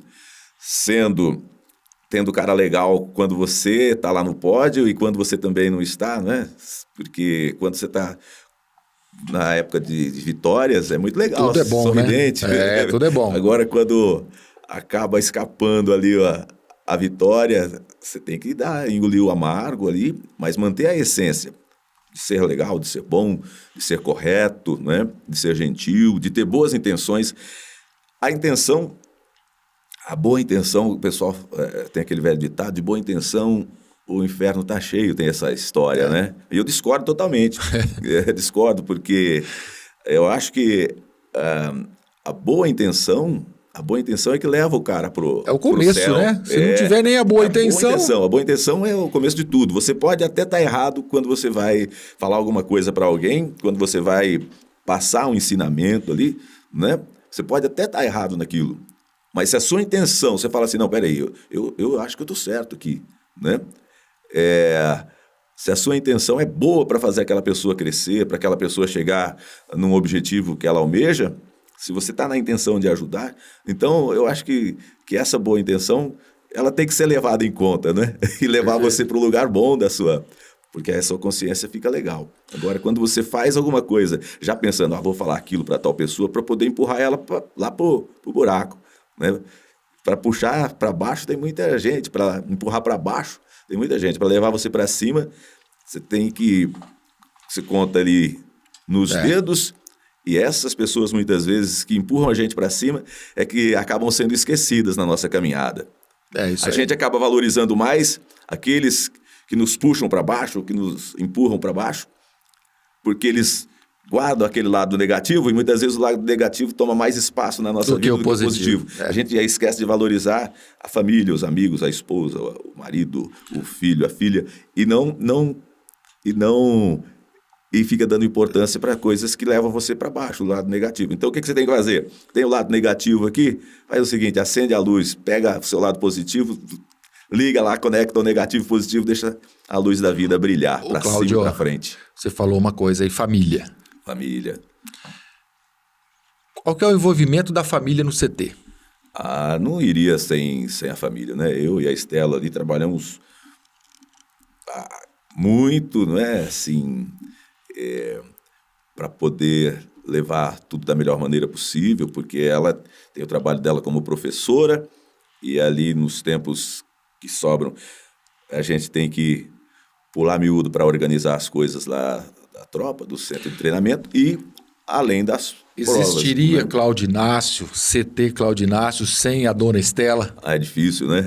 A: tendo cara legal quando você está lá no pódio e quando você também não está, né? Porque quando você está na época de vitórias, é muito legal.
B: Tudo é bom,
A: sorridente,
B: né? Tudo é bom.
A: Agora, quando acaba escapando ali a vitória, você tem que engolir o amargo ali, mas manter a essência de ser legal, de ser bom, de ser correto, né? De ser gentil, de ter boas intenções. A boa intenção, o pessoal tem aquele velho ditado, de boa intenção o inferno está cheio, tem essa história, né? E eu discordo totalmente. Discordo porque eu acho que a boa intenção é que leva o cara pro
B: É o começo,
A: pro céu.
B: né? Se não tiver nem a boa intenção...
A: A boa intenção é o começo de tudo. Você pode até estar errado quando você vai falar alguma coisa para alguém, quando você vai passar um ensinamento ali, né? Você pode até estar errado naquilo. Mas se a sua intenção, você fala assim, não, peraí, eu acho que eu estou certo aqui, né? Se a sua intenção é boa para fazer aquela pessoa crescer, para aquela pessoa chegar num objetivo que ela almeja, se você está na intenção de ajudar, então eu acho que essa boa intenção, ela tem que ser levada em conta, né? E levar você para o lugar bom porque a sua consciência fica legal. Agora, quando você faz alguma coisa, já pensando, vou falar aquilo para tal pessoa, para poder empurrar ela lá para o buraco, né? Para puxar para baixo tem muita gente, para empurrar para baixo tem muita gente. Para levar você para cima, você conta ali nos dedos, e essas pessoas muitas vezes que empurram a gente para cima é que acabam sendo esquecidas na nossa caminhada. A gente acaba valorizando mais aqueles que nos puxam para baixo, que nos empurram para baixo, porque eles guardam aquele lado negativo, e muitas vezes o lado negativo toma mais espaço na nossa vida do que o positivo. A gente já esquece de valorizar a família, os amigos, a esposa, o marido, o filho, a filha, e fica dando importância para coisas que levam você para baixo, o lado negativo. Então, o que você tem que fazer? Tem o lado negativo aqui, faz o seguinte, acende a luz, pega o seu lado positivo, liga lá, conecta o negativo e positivo, deixa a luz da vida brilhar para cima e para frente.
B: Você falou uma coisa aí, família.
A: Família.
B: Qual que é o envolvimento da família no CT?
A: Não iria sem a família, né? Eu e a Estela ali trabalhamos muito, né? Assim, para poder levar tudo da melhor maneira possível, porque ela tem o trabalho dela como professora, e ali nos tempos que sobram, a gente tem que pular miúdo para organizar as coisas lá da tropa, do centro de treinamento, e além das provas.
B: Existiria, né? Claudinácio, CT Claudinácio, sem a dona Estela?
A: É difícil, né?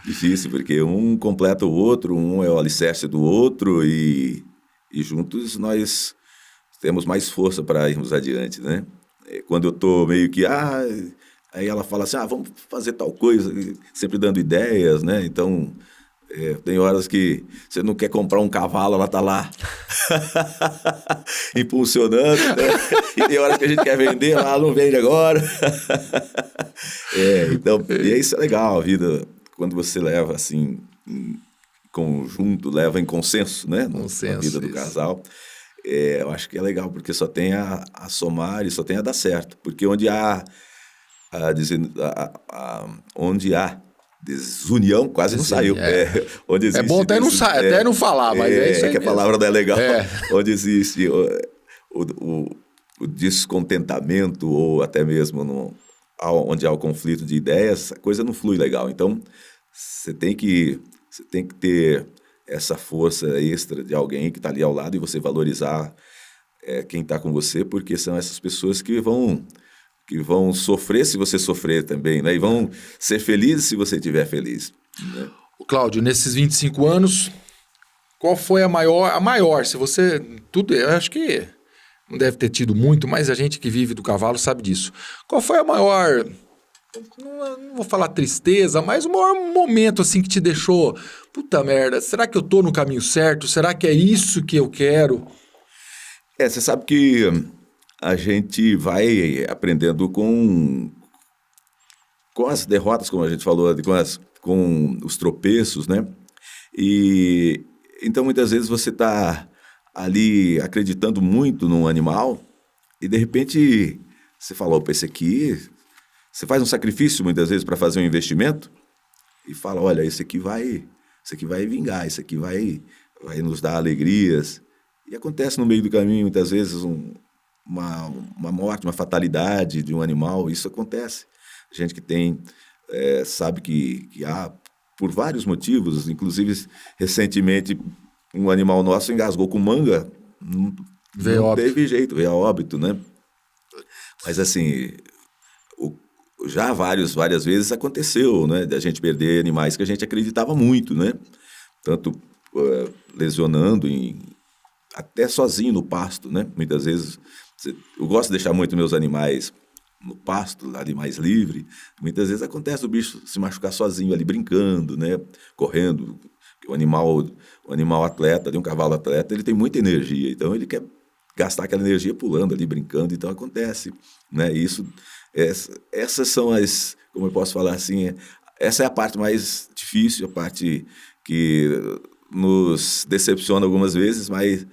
A: Difícil, porque um completa o outro, um é o alicerce do outro, e juntos nós temos mais força para irmos adiante, né? Quando eu estou meio que... aí ela fala assim, vamos fazer tal coisa, sempre dando ideias, né? Então... tem horas que você não quer comprar um cavalo, ela está lá impulsionando, né? E tem horas que a gente quer vender, ela não vende agora. Então, e isso é legal, a vida, quando você leva assim, em conjunto, leva em consenso, né? Na vida do casal. Eu acho que é legal, porque só tem a somar e só tem a dar certo. Porque onde há desunião, quase não saiu. Onde existe
B: bom até não falar, mas é isso aí
A: que a palavra não é legal. Onde existe o descontentamento, ou até mesmo onde há o conflito de ideias, a coisa não flui legal. Então, você tem que ter essa força extra de alguém que está ali ao lado, e você valorizar quem está com você, porque são essas pessoas que vão sofrer se você sofrer também, né? E vão ser felizes se você estiver feliz, né?
B: Cláudio, nesses 25 anos, qual foi a maior, se você... eu acho que não deve ter tido muito, mas a gente que vive do cavalo sabe disso. Qual foi a maior, não vou falar tristeza, mas o maior momento assim que te deixou, puta merda, será que eu tô no caminho certo? Será que é isso que eu quero?
A: Você sabe que a gente vai aprendendo com as derrotas, como a gente falou, com os tropeços, né? E então muitas vezes você está ali acreditando muito num animal e de repente você fala, opa, esse aqui, você faz um sacrifício muitas vezes para fazer um investimento e fala, olha, esse aqui vai vingar, esse aqui vai nos dar alegrias. E acontece no meio do caminho, muitas vezes, uma morte, uma fatalidade de um animal, isso acontece. Gente que tem, sabe que há, por vários motivos, inclusive, recentemente, um animal nosso engasgou com manga, não teve jeito, veio a óbito, né? Mas, assim, já várias vezes aconteceu, né? Da gente perder animais que a gente acreditava muito, né? Tanto lesionando, até sozinho no pasto, né? Muitas vezes, eu gosto de deixar muito meus animais no pasto, ali mais livre. Muitas vezes acontece o bicho se machucar sozinho ali, brincando, né? Correndo. O animal atleta, um cavalo atleta, ele tem muita energia, então ele quer gastar aquela energia pulando ali, brincando, então acontece, né? Essas são as, como eu posso falar assim, essa é a parte mais difícil, a parte que nos decepciona algumas vezes, mas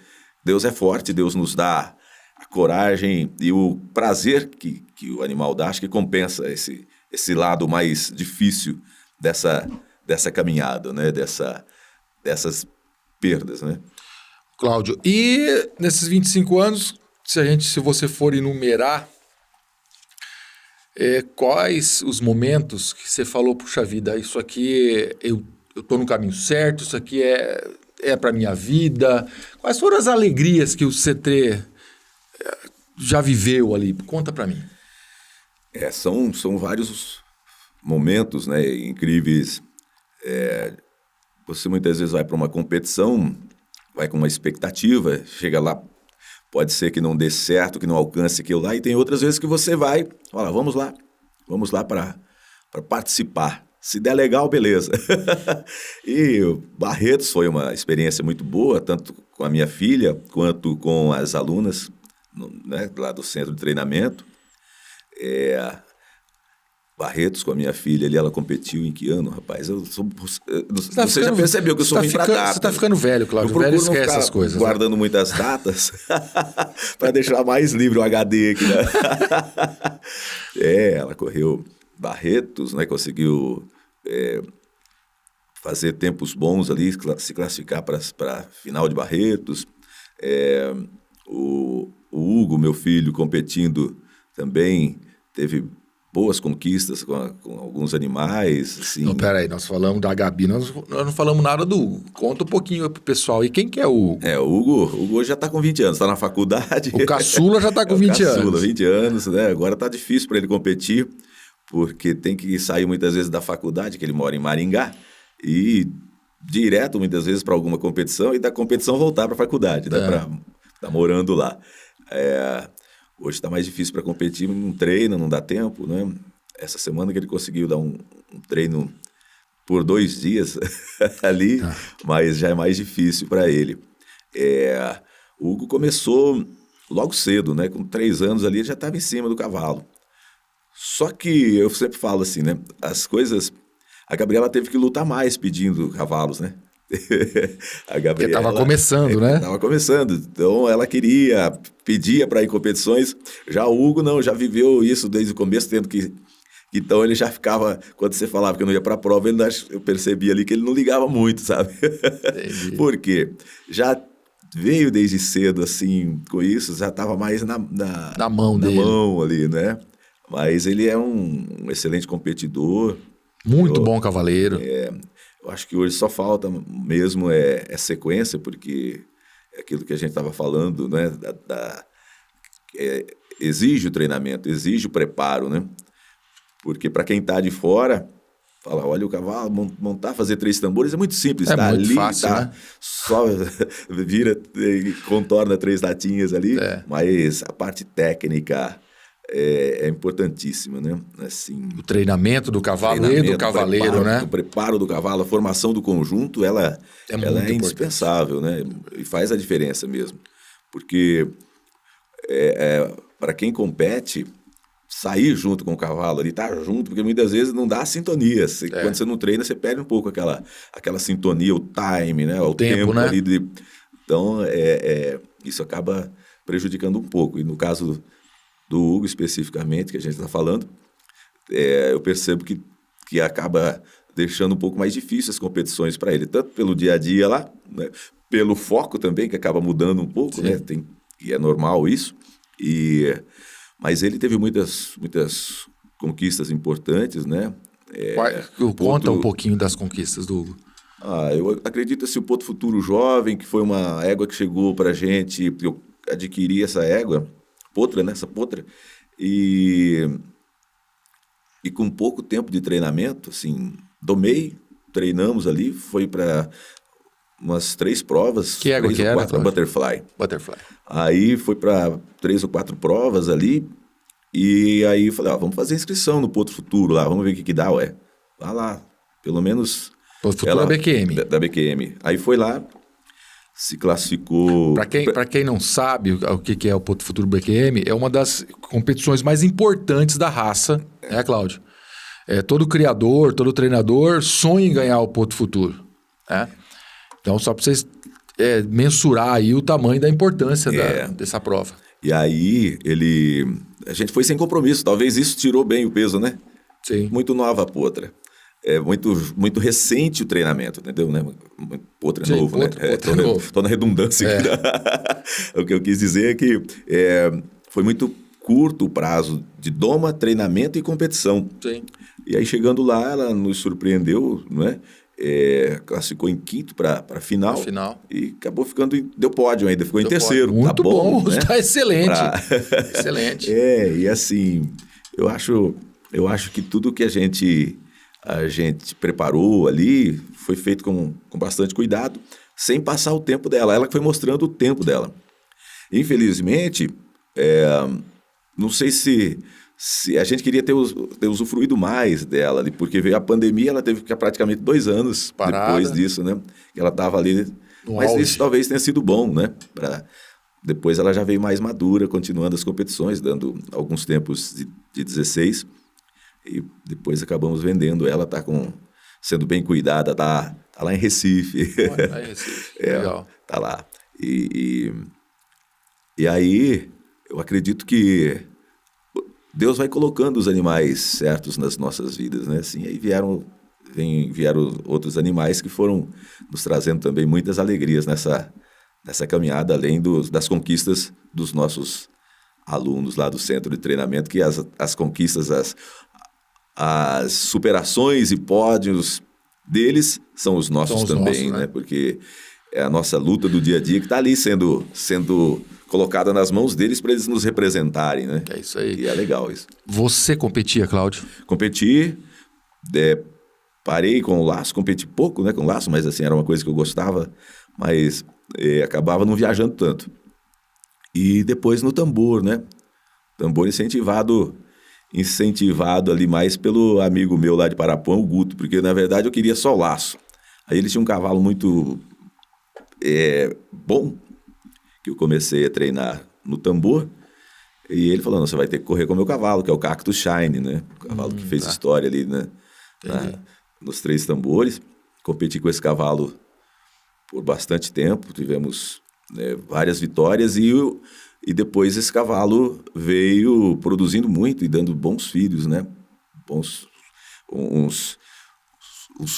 A: Deus é forte, Deus nos dá a coragem e o prazer que o animal dá, acho que compensa esse lado mais difícil dessa caminhada, né? Dessas perdas, né?
B: Cláudio, e nesses 25 anos, se você for enumerar, quais os momentos que você falou, puxa vida, isso aqui eu estou no caminho certo, isso aqui é para minha vida. Quais foram as alegrias que o CT já viveu ali? Conta para mim.
A: São vários momentos, né, incríveis. Você muitas vezes vai para uma competição, vai com uma expectativa, chega lá, pode ser que não dê certo, que não alcance aquilo lá, e tem outras vezes que você vai, olha, vamos lá para participar. Se der legal, beleza. E Barretos foi uma experiência muito boa, tanto com a minha filha, quanto com as alunas, né, lá do centro de treinamento. Barretos, com a minha filha ali, ela competiu em que ano, rapaz? Você já percebeu que eu sou ruim pra data.
B: Você tá ficando velho, Cláudio. O velho esquece essas coisas.
A: Guardando muitas datas para deixar mais livre o HD aqui. Né? Ela correu Barretos, né? Conseguiu fazer tempos bons ali, se classificar para a final de Barretos. O Hugo, meu filho, competindo também, teve boas conquistas com alguns animais. Assim.
B: Não, peraí, nós falamos da Gabi, nós não falamos nada do Hugo. Conta um pouquinho pro pessoal. E quem que é o Hugo?
A: O Hugo hoje já está com 20 anos, está na faculdade.
B: O caçula já está com 20 anos.
A: Caçula, 20 anos, né? Agora está difícil para ele competir, porque tem que sair muitas vezes da faculdade, que ele mora em Maringá, e direto muitas vezes para alguma competição, e da competição voltar para a faculdade, né? Tá morando lá. Hoje está mais difícil para competir, não treina, não dá tempo, né? Essa semana que ele conseguiu dar um treino por 2 dias ali, mas já é mais difícil para ele. O Hugo começou logo cedo, né? Com 3 anos ali, ele já estava em cima do cavalo. Só que eu sempre falo assim, né? As coisas... A Gabriela teve que lutar mais pedindo cavalos, né? A Gabriela,
B: porque estava começando, né?
A: Estava começando, então ela pedia para ir em competições. Já o Hugo não, já viveu isso desde o começo, tendo que... Então ele já ficava, quando você falava que eu não ia para a prova, eu percebia ali que ele não ligava muito, sabe? Por quê? Já veio desde cedo assim, com isso, já estava mais na
B: mão dele.
A: Na mão ali, né? Mas ele é um excelente competidor.
B: Muito bom cavaleiro.
A: Eu acho que hoje só falta mesmo sequência, porque é aquilo que a gente estava falando, né? Exige o treinamento, exige o preparo, né? Porque para quem está de fora, fala, olha o cavalo, montar, fazer 3 tambores é muito simples.
B: É
A: tá
B: muito
A: ali,
B: fácil,
A: tá,
B: né?
A: Só vira e contorna 3 latinhas ali, mas a parte técnica... É importantíssima, né? Assim,
B: o treinamento do cavalo e do cavaleiro, né?
A: O preparo do cavalo, a formação do conjunto, ela é indispensável, né? E faz a diferença mesmo. Porque para quem compete, sair junto com o cavalo ali, estar junto, porque muitas vezes não dá sintonia. Quando você não treina, você perde um pouco aquela sintonia, o time, né? O tempo
B: né?
A: ali. Então, isso acaba prejudicando um pouco. E no caso do Hugo especificamente, que a gente está falando, eu percebo que acaba deixando um pouco mais difícil as competições para ele, tanto pelo dia a dia lá, né, pelo foco também, que acaba mudando um pouco, né? E é normal isso. Mas ele teve muitas conquistas importantes, né?
B: Conta um pouquinho das conquistas do Hugo.
A: Eu acredito assim, o Porto Futuro Jovem, que foi uma égua que chegou para a gente, eu adquiri essa égua, potra, né? Essa potra, e com pouco tempo de treinamento, assim, domei, treinamos ali, foi para umas 3 provas.
B: Que égua
A: 3
B: que
A: ou
B: era?
A: 4, Butterfly.
B: Butterfly.
A: Aí foi para 3 ou 4 provas ali, e aí eu falei, vamos fazer inscrição no Porto Futuro lá, vamos ver o que dá, ué. Vai lá, pelo menos...
B: Porto Futuro é BQM.
A: Da BQM. Aí foi lá, se classificou...
B: Para quem não sabe o que é o Porto Futuro BQM, é uma das competições mais importantes da raça, né, Cláudio? Todo criador, todo treinador sonha em ganhar o Porto Futuro, né? Então, só para vocês mensurar aí o tamanho da importância dessa prova.
A: E aí, a gente foi sem compromisso. Talvez isso tirou bem o peso, né?
B: Sim.
A: Muito nova a potra. É muito recente o treinamento, entendeu? Né? Potra é novo, né? Tô na redundância aqui. O que eu quis dizer é que foi muito curto o prazo de doma, treinamento e competição.
B: Sim.
A: E aí, chegando lá, ela nos surpreendeu, né? Classificou em 5º para final. E acabou deu pódio ainda, ficou em 3º.
B: Muito
A: tá bom, né?
B: Está excelente. Excelente.
A: E assim, eu acho que tudo que a gente preparou ali foi feito com bastante cuidado, sem passar o tempo dela. Ela que foi mostrando o tempo dela. Infelizmente, não sei se a gente queria ter usufruído mais dela, porque veio a pandemia, ela teve que ficar praticamente 2 anos parada. Depois disso, né? Ela estava ali. Mas isso talvez tenha sido bom, né? Depois ela já veio mais madura, continuando as competições, dando alguns tempos de 16. E depois acabamos vendendo ela, sendo bem cuidada, tá lá em Recife.
B: Lá em Recife, legal.
A: Tá lá. E aí, eu acredito que Deus vai colocando os animais certos nas nossas vidas, né? Assim, aí vieram outros animais que foram nos trazendo também muitas alegrias nessa caminhada, além das conquistas dos nossos alunos lá do centro de treinamento, que as conquistas, as superações e pódios deles são os nossos também, né? Porque é a nossa luta do dia a dia que está ali sendo colocada nas mãos deles para eles nos representarem, né?
B: É isso aí.
A: E é legal isso.
B: Você competia, Cláudio?
A: Competi, parei com o laço, competi pouco, né, com o laço, mas assim, era uma coisa que eu gostava, mas acabava não viajando tanto. E depois no tambor, né? Tambor incentivado ali mais pelo amigo meu lá de Parapuã, o Guto, porque na verdade eu queria só o laço. Aí ele tinha um cavalo muito bom, que eu comecei a treinar no tambor, e ele falou, não, você vai ter que correr com o meu cavalo, que é o Cactus Shine, né? O cavalo que fez história ali, né? Nos 3 tambores. Competi com esse cavalo por bastante tempo, tivemos várias vitórias, e depois esse cavalo veio produzindo muito e dando bons filhos, né? Uns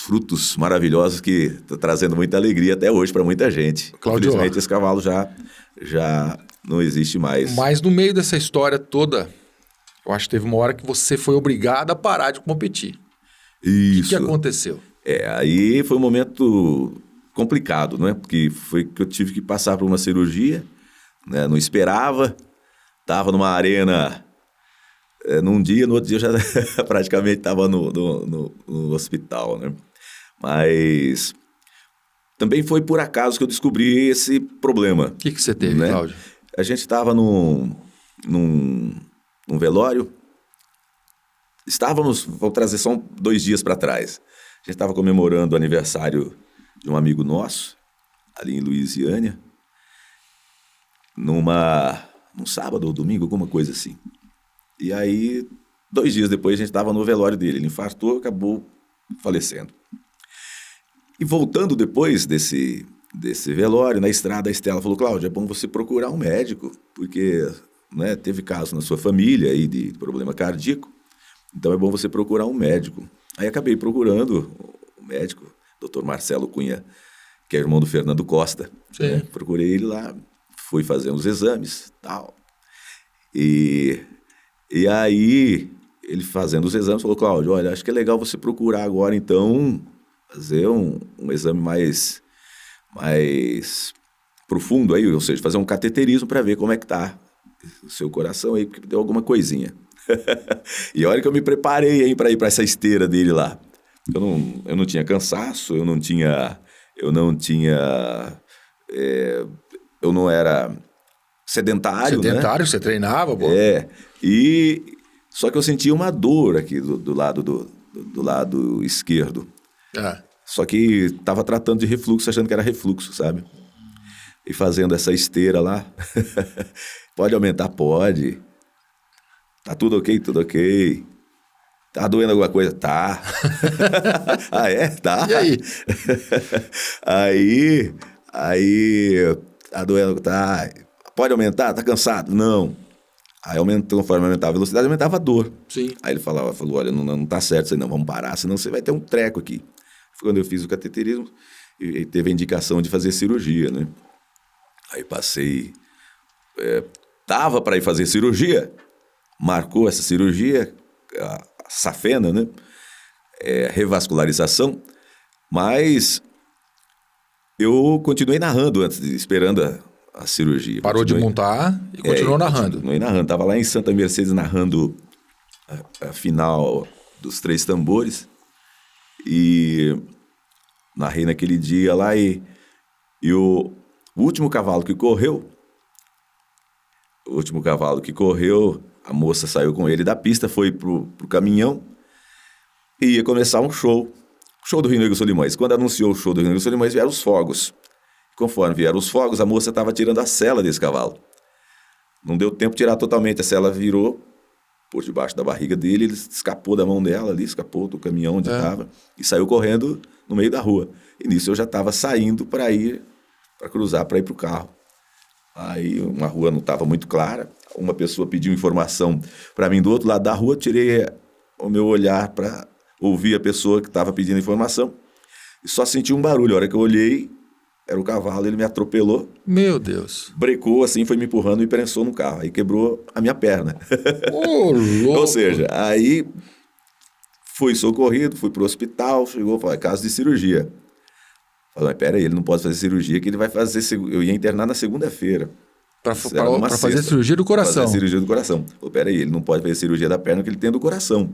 A: frutos maravilhosos que estão trazendo muita alegria até hoje para muita gente.
B: Cláudio,
A: infelizmente, esse cavalo já não existe mais.
B: Mas no meio dessa história toda, eu acho que teve uma hora que você foi obrigado a parar de competir.
A: Isso.
B: O que aconteceu?
A: Aí foi um momento complicado, né? Porque foi que eu tive que passar por uma cirurgia, né? Não esperava, estava numa arena num dia, no outro dia eu já praticamente estava no hospital, né? Mas também foi por acaso que eu descobri esse problema. O
B: que você teve,
A: né?
B: Cláudio?
A: A gente estava num velório. Vou trazer só 2 dias para trás. A gente estava comemorando o aniversário de um amigo nosso, ali em Luisiânia, num sábado ou domingo, alguma coisa assim. E aí, 2 dias depois, a gente estava no velório dele. Ele infartou, acabou falecendo. E voltando depois desse velório, na estrada, a Estela falou, Cláudio, é bom você procurar um médico, porque né, teve caso na sua família aí de problema cardíaco, então é bom você procurar um médico. Aí acabei procurando o médico, Dr. Marcelo Cunha que é irmão do Fernando Costa.
B: Sim.
A: Né? Procurei ele lá, fui fazer uns exames tal. E aí, ele fazendo os exames, falou, Cláudio, olha, acho que é legal você procurar agora, então, fazer um exame mais profundo aí, ou seja, fazer um cateterismo para ver como é que tá o seu coração aí, porque deu alguma coisinha. E a hora que eu me preparei aí para ir para essa esteira dele lá, eu não tinha cansaço, eu não era sedentário, né?
B: Sedentário, você treinava, pô.
A: Só que eu sentia uma dor aqui do lado esquerdo. Só que estava tratando de refluxo, achando que era refluxo, sabe? E fazendo essa esteira lá. Pode aumentar? Pode. Tá tudo ok? Tudo ok. Tá doendo alguma coisa? Tá. Ah, é? Tá.
B: E aí?
A: Aí, tá doendo? Tá. Pode aumentar? Tá cansado? Não. Aí conforme aumentava a velocidade, aumentava a dor.
B: Sim.
A: Aí ele falou, olha, não tá certo isso aí não, vamos parar, senão você vai ter um treco aqui. Foi quando eu fiz o cateterismo e teve a indicação de fazer cirurgia, né? Aí passei, tava para ir fazer cirurgia, marcou essa cirurgia, a safena, né? Revascularização, mas eu continuei narrando antes, esperando a cirurgia.
B: Parou de montar e continuou narrando.
A: Continuei narrando. Tava lá em Santa Mercedes narrando a final dos 3 tambores e narrei naquele dia lá e o último cavalo que correu, a moça saiu com ele da pista, foi pro caminhão e ia começar um show do Rio Negro Solimões. Quando anunciou o show do Rio Negro Solimões, vieram os fogos. Conforme vieram os fogos, a moça estava tirando a sela desse cavalo. Não deu tempo de tirar totalmente, a sela virou por debaixo da barriga dele, ele escapou da mão dela ali, escapou do caminhão onde estava e saiu correndo no meio da rua. E nisso eu já estava saindo para cruzar, para ir para o carro. Aí uma rua não estava muito clara, uma pessoa pediu informação para mim do outro lado da rua, tirei o meu olhar para ouvir a pessoa que estava pedindo informação e só senti um barulho. A hora que eu olhei, era o cavalo, ele me atropelou.
B: Meu Deus.
A: Brecou assim, foi me empurrando e prensou no carro. Aí quebrou a minha perna.
B: Louco.
A: Ou seja, aí fui socorrido, fui pro hospital, chegou, falou, é caso de cirurgia. Falei, mas peraí, ele não pode fazer cirurgia, que ele vai fazer... Eu ia internar na segunda-feira.
B: Para fazer cirurgia do coração.
A: Fazer cirurgia do coração. Falei, peraí, ele não pode fazer cirurgia da perna, que ele tem do coração.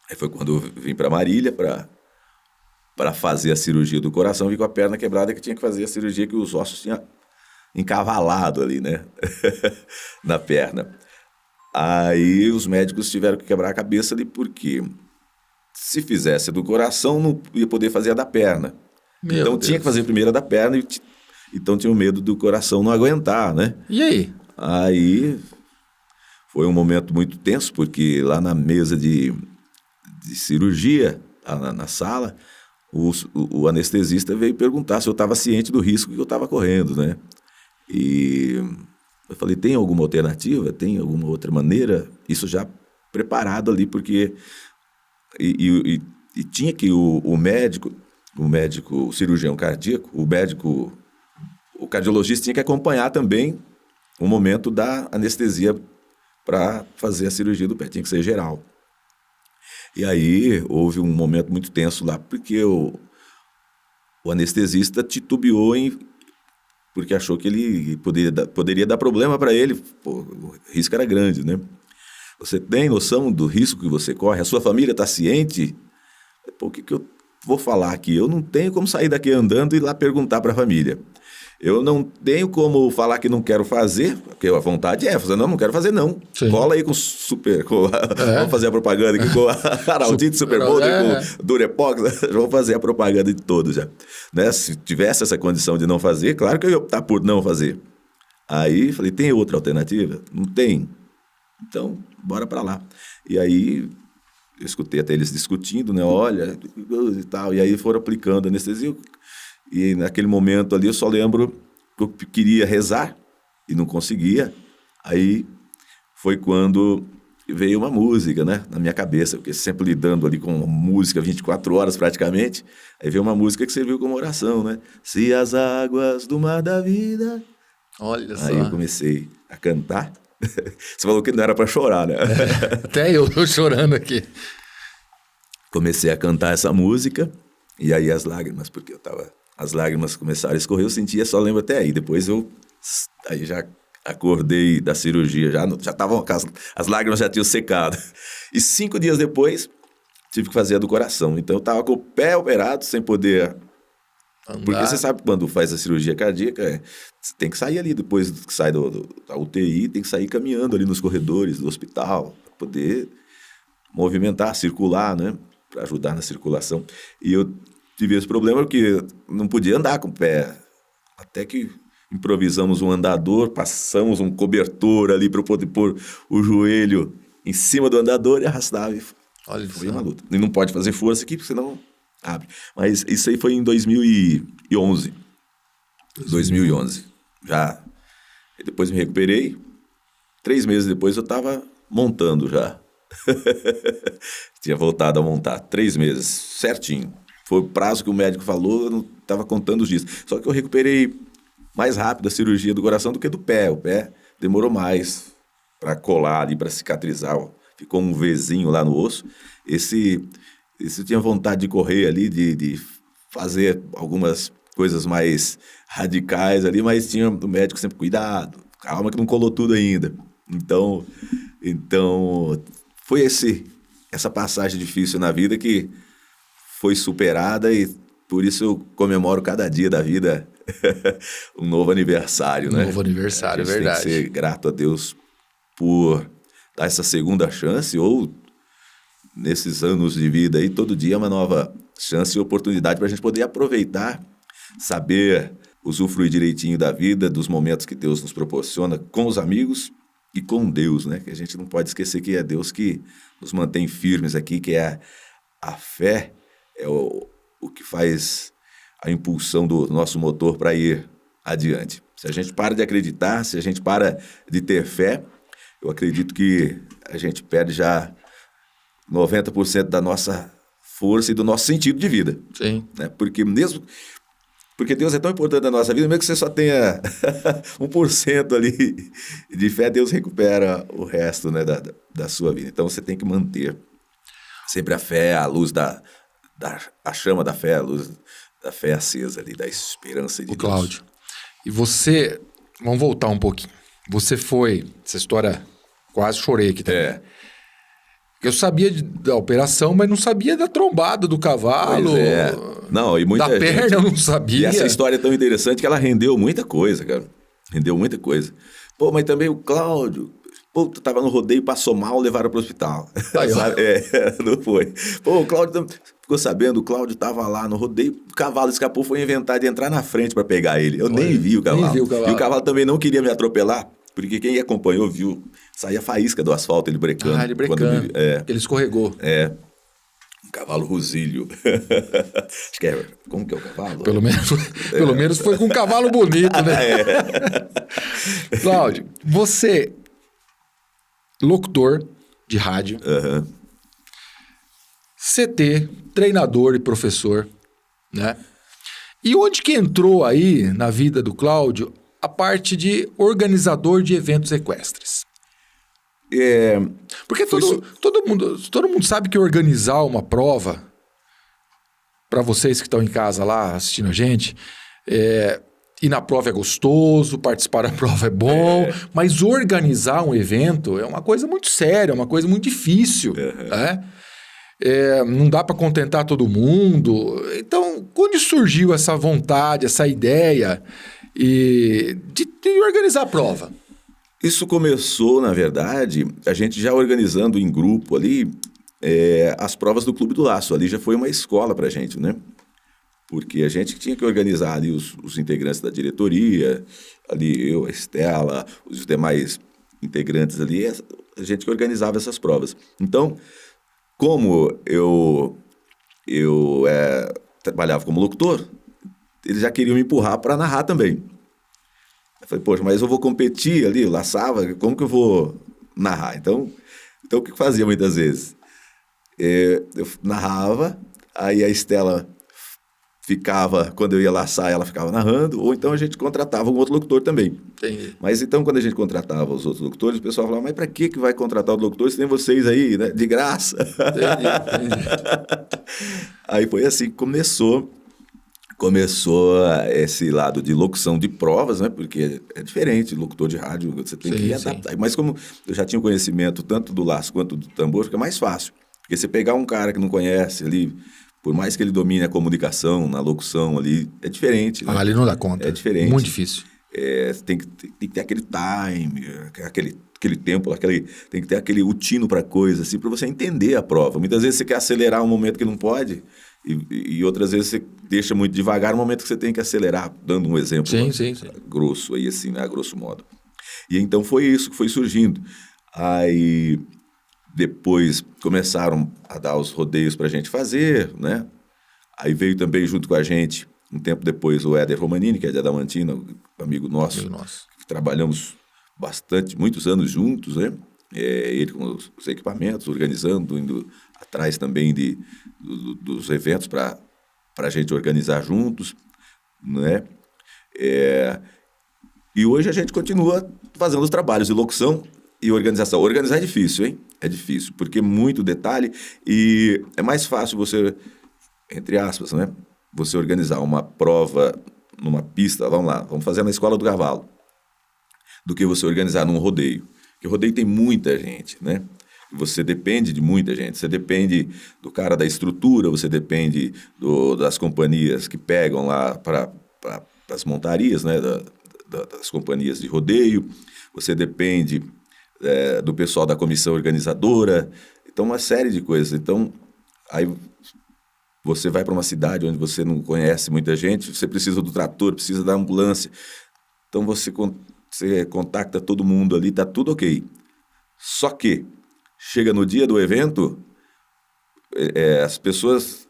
A: Aí foi quando eu vim para Marília, para fazer a cirurgia do coração, vi com a perna quebrada, que tinha que fazer a cirurgia que os ossos tinham encavalado ali, né? Na perna. Aí os médicos tiveram que quebrar a cabeça ali, porque se fizesse do coração, não ia poder fazer a da perna. Então tinha que fazer primeiro a da perna, então tinha o medo do coração não aguentar, né?
B: E aí?
A: Aí foi um momento muito tenso, porque lá na mesa de cirurgia, na sala, o anestesista veio perguntar se eu estava ciente do risco que eu estava correndo, né? E eu falei, tem alguma alternativa? Tem alguma outra maneira? Isso já preparado ali, porque... E tinha que o médico, o cirurgião cardíaco, o cardiologista tinha que acompanhar também o momento da anestesia para fazer a cirurgia do pé, tinha que ser geral. E aí houve um momento muito tenso lá, porque o anestesista titubeou porque achou que ele poderia dar problema para ele. Pô, o risco era grande, né? Você tem noção do risco que você corre? A sua família está ciente? Pô, o que eu vou falar aqui? Eu não tenho como sair daqui andando e ir lá perguntar para a família. Eu não tenho como falar que não quero fazer, porque a vontade é fazer, não quero fazer não. Sim. Cola aí com vamos fazer a propaganda aqui com a Araldite, Super Bowl, com Durepox, vamos fazer a propaganda de todos já. Né? Se tivesse essa condição de não fazer, claro que eu ia optar por não fazer. Aí falei, tem outra alternativa? Não tem. Então, bora para lá. E aí, eu escutei até eles discutindo, né? Olha, e tal. E aí foram aplicando anestesia. E naquele momento ali eu só lembro que eu queria rezar e não conseguia. Aí foi quando veio uma música, né, na minha cabeça, porque sempre lidando ali com música 24 horas praticamente, aí veio uma música que serviu como oração, né? Se as águas do mar da vida...
B: Olha só.
A: Aí eu comecei a cantar. Você falou que não era para chorar, né?
B: Até eu tô chorando aqui.
A: Comecei a cantar essa música, e aí as lágrimas, porque as lágrimas começaram a escorrer, eu sentia, só lembro até aí. Depois aí já acordei da cirurgia, já estavam, as lágrimas já tinham secado. E 5 dias depois, tive que fazer a do coração. Então eu estava com o pé operado, sem poder andar. Porque você sabe, quando faz a cirurgia cardíaca, você tem que sair ali, depois que sai da UTI, tem que sair caminhando ali nos corredores do hospital, para poder movimentar, circular, né? Para ajudar na circulação. E eu tive esse problema porque não podia andar com o pé. Até que improvisamos um andador, passamos um cobertor ali para eu poder pôr o joelho em cima do andador e arrastava.
B: Olha,
A: foi uma luta. E não pode fazer força aqui, porque senão abre. Mas isso aí foi em 2011. 2011. Já. E depois me recuperei. 3 meses depois eu estava montando já. Tinha voltado a montar. 3 meses, certinho. Foi o prazo que o médico falou, eu não estava contando os dias. Só que eu recuperei mais rápido a cirurgia do coração do que do pé. O pé demorou mais para colar ali, para cicatrizar. Ficou um Vzinho lá no osso. Esse eu tinha vontade de correr ali, de fazer algumas coisas mais radicais ali, mas tinha o médico sempre, cuidado, calma que não colou tudo ainda. Então foi essa passagem difícil na vida que foi superada e por isso eu comemoro cada dia da vida um novo aniversário, né?
B: Um novo aniversário,
A: a gente
B: verdade.
A: tem que ser grato a Deus por dar essa segunda chance ou nesses anos de vida aí, todo dia é uma nova chance e oportunidade para a gente poder aproveitar, saber usufruir direitinho da vida, dos momentos que Deus nos proporciona com os amigos e com Deus, né? Que a gente não pode esquecer que é Deus que nos mantém firmes aqui, que é a fé, é o que faz a impulsão do nosso motor para ir adiante. Se a gente para de acreditar, se a gente para de ter fé, eu acredito que a gente perde já 90% da nossa força e do nosso sentido de vida.
B: Sim.
A: Né? Porque Deus é tão importante na nossa vida, mesmo que você só tenha 1% ali de fé, Deus recupera o resto, né, da sua vida. Então você tem que manter sempre a fé, a luz a chama da fé, a luz da fé acesa ali, da esperança de Deus.
B: Cláudio, e você, vamos voltar um pouquinho. Você essa história, quase chorei aqui também. Eu sabia da operação, mas não sabia da trombada do cavalo.
A: Pois é. Não, e muita
B: da perna
A: gente,
B: eu não sabia.
A: E essa história é tão interessante que ela rendeu muita coisa, cara. Rendeu muita coisa. Pô, mas também o Cláudio, tu tava no rodeio, passou mal, levaram pro hospital.
B: Aí,
A: não foi. Pô, o Cláudio ficou sabendo, o Cláudio tava lá no rodeio, o cavalo escapou, foi inventar de entrar na frente para pegar ele. Eu nem vi o cavalo.
B: Nem vi o cavalo.
A: E o cavalo também não queria me atropelar, porque quem acompanhou viu, saía faísca do asfalto, ele brecando.
B: Ele brecando, ele escorregou.
A: Um cavalo Rusílio. Acho que como que é o cavalo?
B: Pelo menos foi com um cavalo bonito, né? Cláudio, você, locutor de rádio, CT, treinador e professor, né? E onde que entrou aí na vida do Cláudio a parte de organizador de eventos equestres? Porque todo mundo sabe que organizar uma prova, para vocês que estão em casa lá assistindo a gente, ir na prova é gostoso, participar da prova é bom, mas organizar um evento é uma coisa muito séria, é uma coisa muito difícil, né? Não dá para contentar todo mundo. Então, quando surgiu essa vontade, essa ideia de organizar a prova?
A: Isso começou, na verdade, a gente já organizando em grupo ali as provas do Clube do Laço. Ali já foi uma escola para a gente, né? Porque a gente tinha que organizar ali os integrantes da diretoria, ali eu, a Estela, os demais integrantes ali, a gente que organizava essas provas. Então, como eu trabalhava como locutor, eles já queriam me empurrar para narrar também. Eu falei, poxa, mas eu vou competir ali, eu laçava, como que eu vou narrar? Então, Então, o que eu fazia muitas vezes? Eu narrava, aí a Estela ficava, quando eu ia laçar, ela ficava narrando, ou então a gente contratava um outro locutor também.
B: Entendi.
A: Mas então, quando a gente contratava os outros locutores, o pessoal falava, mas para que vai contratar o locutor se tem vocês aí, né? De graça.
B: Entendi.
A: Aí foi assim que começou esse lado de locução de provas, né? Porque é diferente, locutor de rádio, você tem que adaptar. Mas como eu já tinha conhecimento tanto do laço quanto do tambor, fica mais fácil. Porque você pegar um cara que não conhece ali, por mais que ele domine a comunicação, na locução ali, é diferente. Né?
B: Ali não dá conta.
A: É diferente.
B: Muito difícil.
A: Tem que ter aquele time, aquele tempo, tem que ter o tino para coisa, assim, para você entender a prova. Muitas vezes você quer acelerar um momento que não pode, e outras vezes você deixa muito devagar um momento que você tem que acelerar, dando um exemplo
B: Sim.
A: grosso, aí, assim, né, a grosso modo. E então foi isso que foi surgindo. Aí depois começaram a dar os rodeios para a gente fazer, né? Aí veio também junto com a gente, um tempo depois, o Éder Romanini, que é de Adamantina, amigo nosso, que trabalhamos muitos anos juntos, né? Ele com os equipamentos, organizando, indo atrás também dos eventos para a gente organizar juntos, né? E hoje a gente continua fazendo os trabalhos de locução e organização. Organizar é difícil, hein? É difícil, porque é muito detalhe e é mais fácil você, entre aspas, né? Você organizar uma prova numa pista, vamos fazer na Escola do Cavalo, do que você organizar num rodeio. Porque rodeio tem muita gente, né? Você depende de muita gente. Você depende do cara da estrutura, você depende das companhias que pegam lá para as montarias, né? Das companhias de rodeio. Você depende do pessoal da comissão organizadora. Então, uma série de coisas. Então, aí você vai para uma cidade onde você não conhece muita gente, você precisa do trator, precisa da ambulância. Então, você contacta todo mundo ali, está tudo ok. Só que chega no dia do evento, as pessoas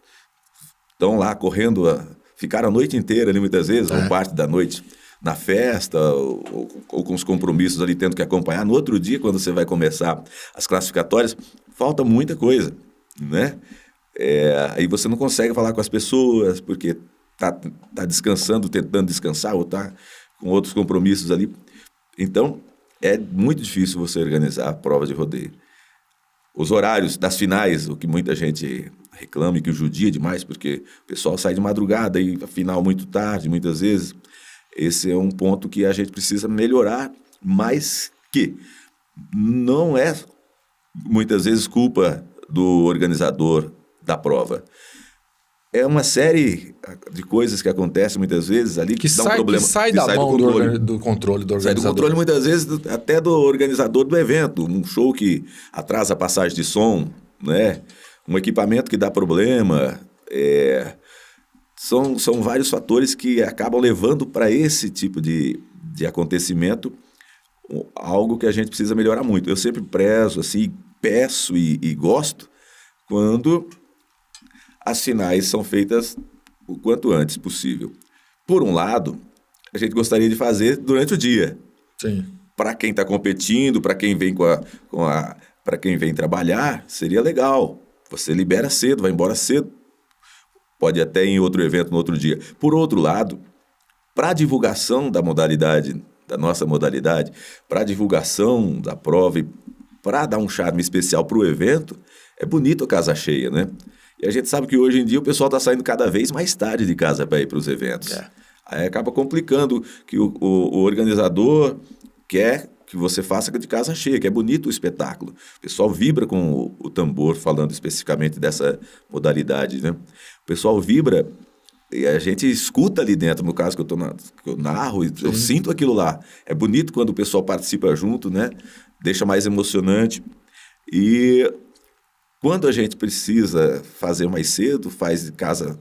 A: estão lá correndo, ficaram a noite inteira ali muitas vezes, ou parte da noite na festa, ou com os compromissos ali tendo que acompanhar. No outro dia, quando você vai começar as classificatórias, falta muita coisa, né? Aí você não consegue falar com as pessoas, porque tá descansando, tentando descansar, ou tá com outros compromissos ali. Então, é muito difícil você organizar provas de rodeio. Os horários das finais, o que muita gente reclama e que judia demais, porque o pessoal sai de madrugada e a final muito tarde, muitas vezes. Esse é um ponto que a gente precisa melhorar, mas que não é, muitas vezes, culpa do organizador da prova. É uma série de coisas que acontecem muitas vezes ali que dá um problema.
B: Que sai da mão do controle do organizador.
A: Sai do controle, muitas vezes, até do organizador do evento. Um show que atrasa a passagem de som, né? Um equipamento que dá problema. São vários fatores que acabam levando para esse tipo de acontecimento algo que a gente precisa melhorar muito. Eu sempre prezo, assim, peço e gosto quando as finais são feitas o quanto antes possível. Por um lado, a gente gostaria de fazer durante o dia.
B: Sim.
A: Para quem está competindo, para quem vem para quem vem trabalhar, seria legal. Você libera cedo, vai embora cedo. Pode até ir em outro evento no outro dia. Por outro lado, para a divulgação da modalidade, da nossa modalidade, para a divulgação da prova e para dar um charme especial para o evento, é bonito a casa cheia, né? E a gente sabe que hoje em dia o pessoal está saindo cada vez mais tarde de casa para ir para os eventos. Aí acaba complicando que o organizador quer que você faça de casa cheia, que é bonito o espetáculo. O pessoal vibra com o tambor, falando especificamente dessa modalidade, né? O pessoal vibra e a gente escuta ali dentro, no caso que eu narro, eu sinto aquilo lá. É bonito quando o pessoal participa junto, né? Deixa mais emocionante. E quando a gente precisa fazer mais cedo, faz de casa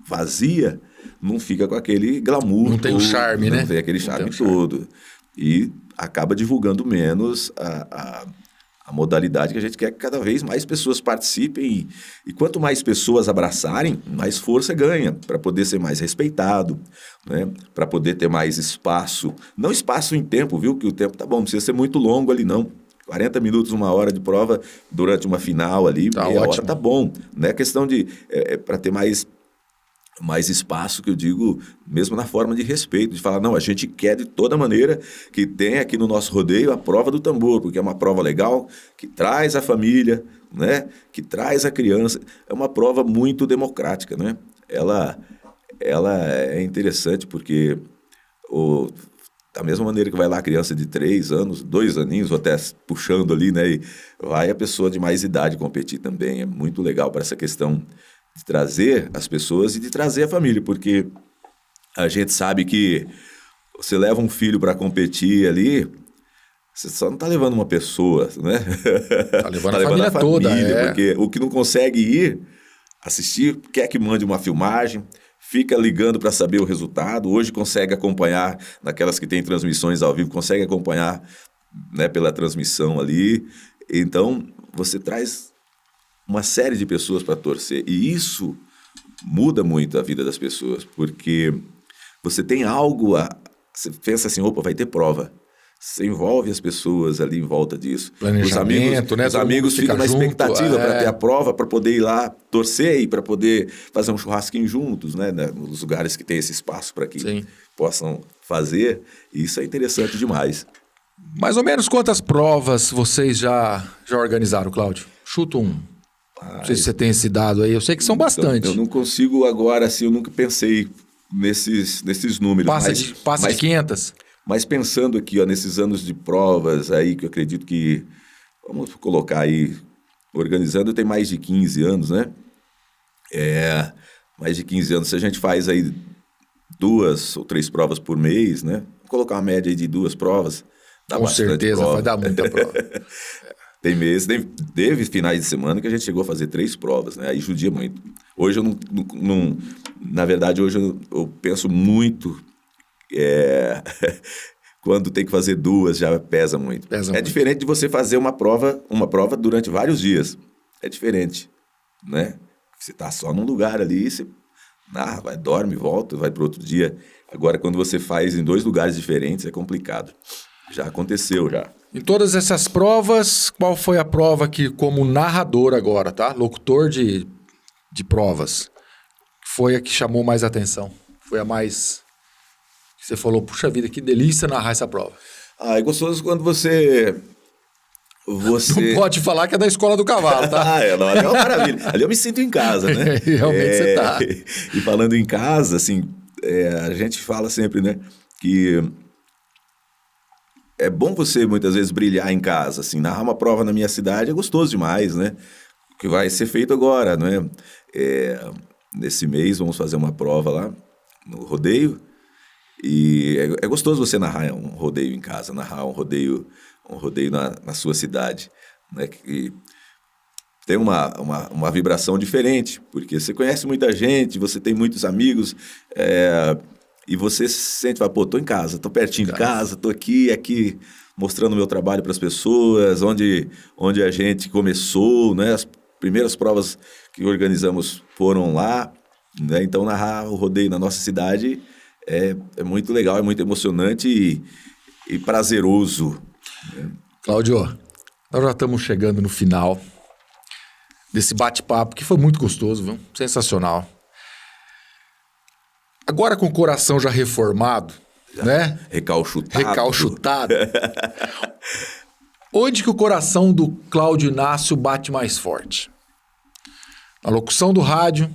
A: vazia, não fica com aquele glamour.
B: Não tem o charme, né?
A: Não tem aquele charme todo. E acaba divulgando menos a modalidade que a gente quer que cada vez mais pessoas participem. E quanto mais pessoas abraçarem, mais força ganha para poder ser mais respeitado, né? Para poder ter mais espaço. Não espaço em tempo, viu? Que o tempo tá bom, não precisa ser muito longo ali, não. 40 minutos, 1 hora de prova durante uma final ali,
B: Tá
A: meia hora
B: ótimo.
A: tá bom. Não é questão de... para ter mais espaço, que eu digo, mesmo na forma de respeito, de falar, não, a gente quer de toda maneira que tenha aqui no nosso rodeio a prova do tambor, porque é uma prova legal, que traz a família, né, que traz a criança, é uma prova muito democrática, né? Ela é interessante porque da mesma maneira que vai lá a criança de 3 anos, 2 aninhos, ou até puxando ali, né, e vai a pessoa de mais idade competir também, é muito legal para essa questão de trazer as pessoas e de trazer a família, porque a gente sabe que você leva um filho para competir ali, você só não está levando uma pessoa, né?
B: Tá levando a família toda,
A: porque o que não consegue ir assistir, quer que mande uma filmagem, fica ligando para saber o resultado, hoje consegue acompanhar, naquelas que tem transmissões ao vivo, consegue acompanhar, né, pela transmissão ali, então você traz uma série de pessoas para torcer. E isso muda muito a vida das pessoas, porque você tem algo você pensa assim, opa, vai ter prova. Você envolve as pessoas ali em volta disso.
B: Planejamento, né?
A: Os amigos ficam na expectativa para ter a prova, para poder ir lá torcer e para poder fazer um churrasquinho juntos, né? Nos lugares que tem esse espaço para que
B: Sim.
A: possam fazer. E isso é interessante demais.
B: Mais ou menos quantas provas vocês já organizaram, Cláudio? Chuta um. Não sei se você tem esse dado aí. Eu sei que são bastante.
A: Eu não consigo agora, assim, eu nunca pensei nesses números.
B: Passa de 500?
A: Mas pensando aqui, ó, nesses anos de provas aí, que eu acredito que, vamos colocar aí, organizando tem mais de 15 anos, né? Mais de 15 anos. Se a gente faz aí 2 ou 3 provas por mês, né? Vamos colocar uma média aí de 2 provas. Dá
B: Com
A: bastante
B: certeza,
A: prova.
B: vai dar muita prova.
A: Tem meses, teve finais de semana que a gente chegou a fazer 3 provas, né? Aí judia muito. Hoje eu não na verdade, hoje eu penso muito, quando tem que fazer 2, já pesa muito. É diferente de você fazer uma prova durante vários dias. É diferente, né? Você está só num lugar ali, você vai, dorme, volta, vai para outro dia. Agora, quando você faz em 2 lugares diferentes, é complicado. Já aconteceu, já.
B: Em todas essas provas, qual foi a prova que, como narrador agora, tá? Locutor de provas, foi a que chamou mais atenção? Foi a mais... Você falou, puxa vida, que delícia narrar essa prova.
A: É gostoso quando você...
B: Não pode falar que é da escola do cavalo, tá?
A: Não, ali é uma maravilha. Ali eu me sinto em casa, né?
B: Realmente você tá.
A: E falando em casa, assim, a gente fala sempre, né, que... É bom você, muitas vezes, brilhar em casa, assim, narrar uma prova na minha cidade é gostoso demais, né? O que vai ser feito agora, não é? Nesse mês vamos fazer uma prova lá no rodeio e é gostoso você narrar um rodeio em casa, narrar um rodeio na sua cidade, né? Que tem uma vibração diferente, porque você conhece muita gente, você tem muitos amigos, e você se sente, fala, pô, tô em casa, tô pertinho de casa, tô aqui mostrando o meu trabalho para as pessoas, onde a gente começou, né? As primeiras provas que organizamos foram lá, né? Então narrar o rodeio na nossa cidade é muito legal, é muito emocionante e prazeroso. Né?
B: Cláudio, nós já estamos chegando no final desse bate-papo, que foi muito gostoso, viu? Sensacional. Agora com o coração já reformado, né? Recalchutado. Onde que o coração do Cláudio Inácio bate mais forte? Na locução do rádio,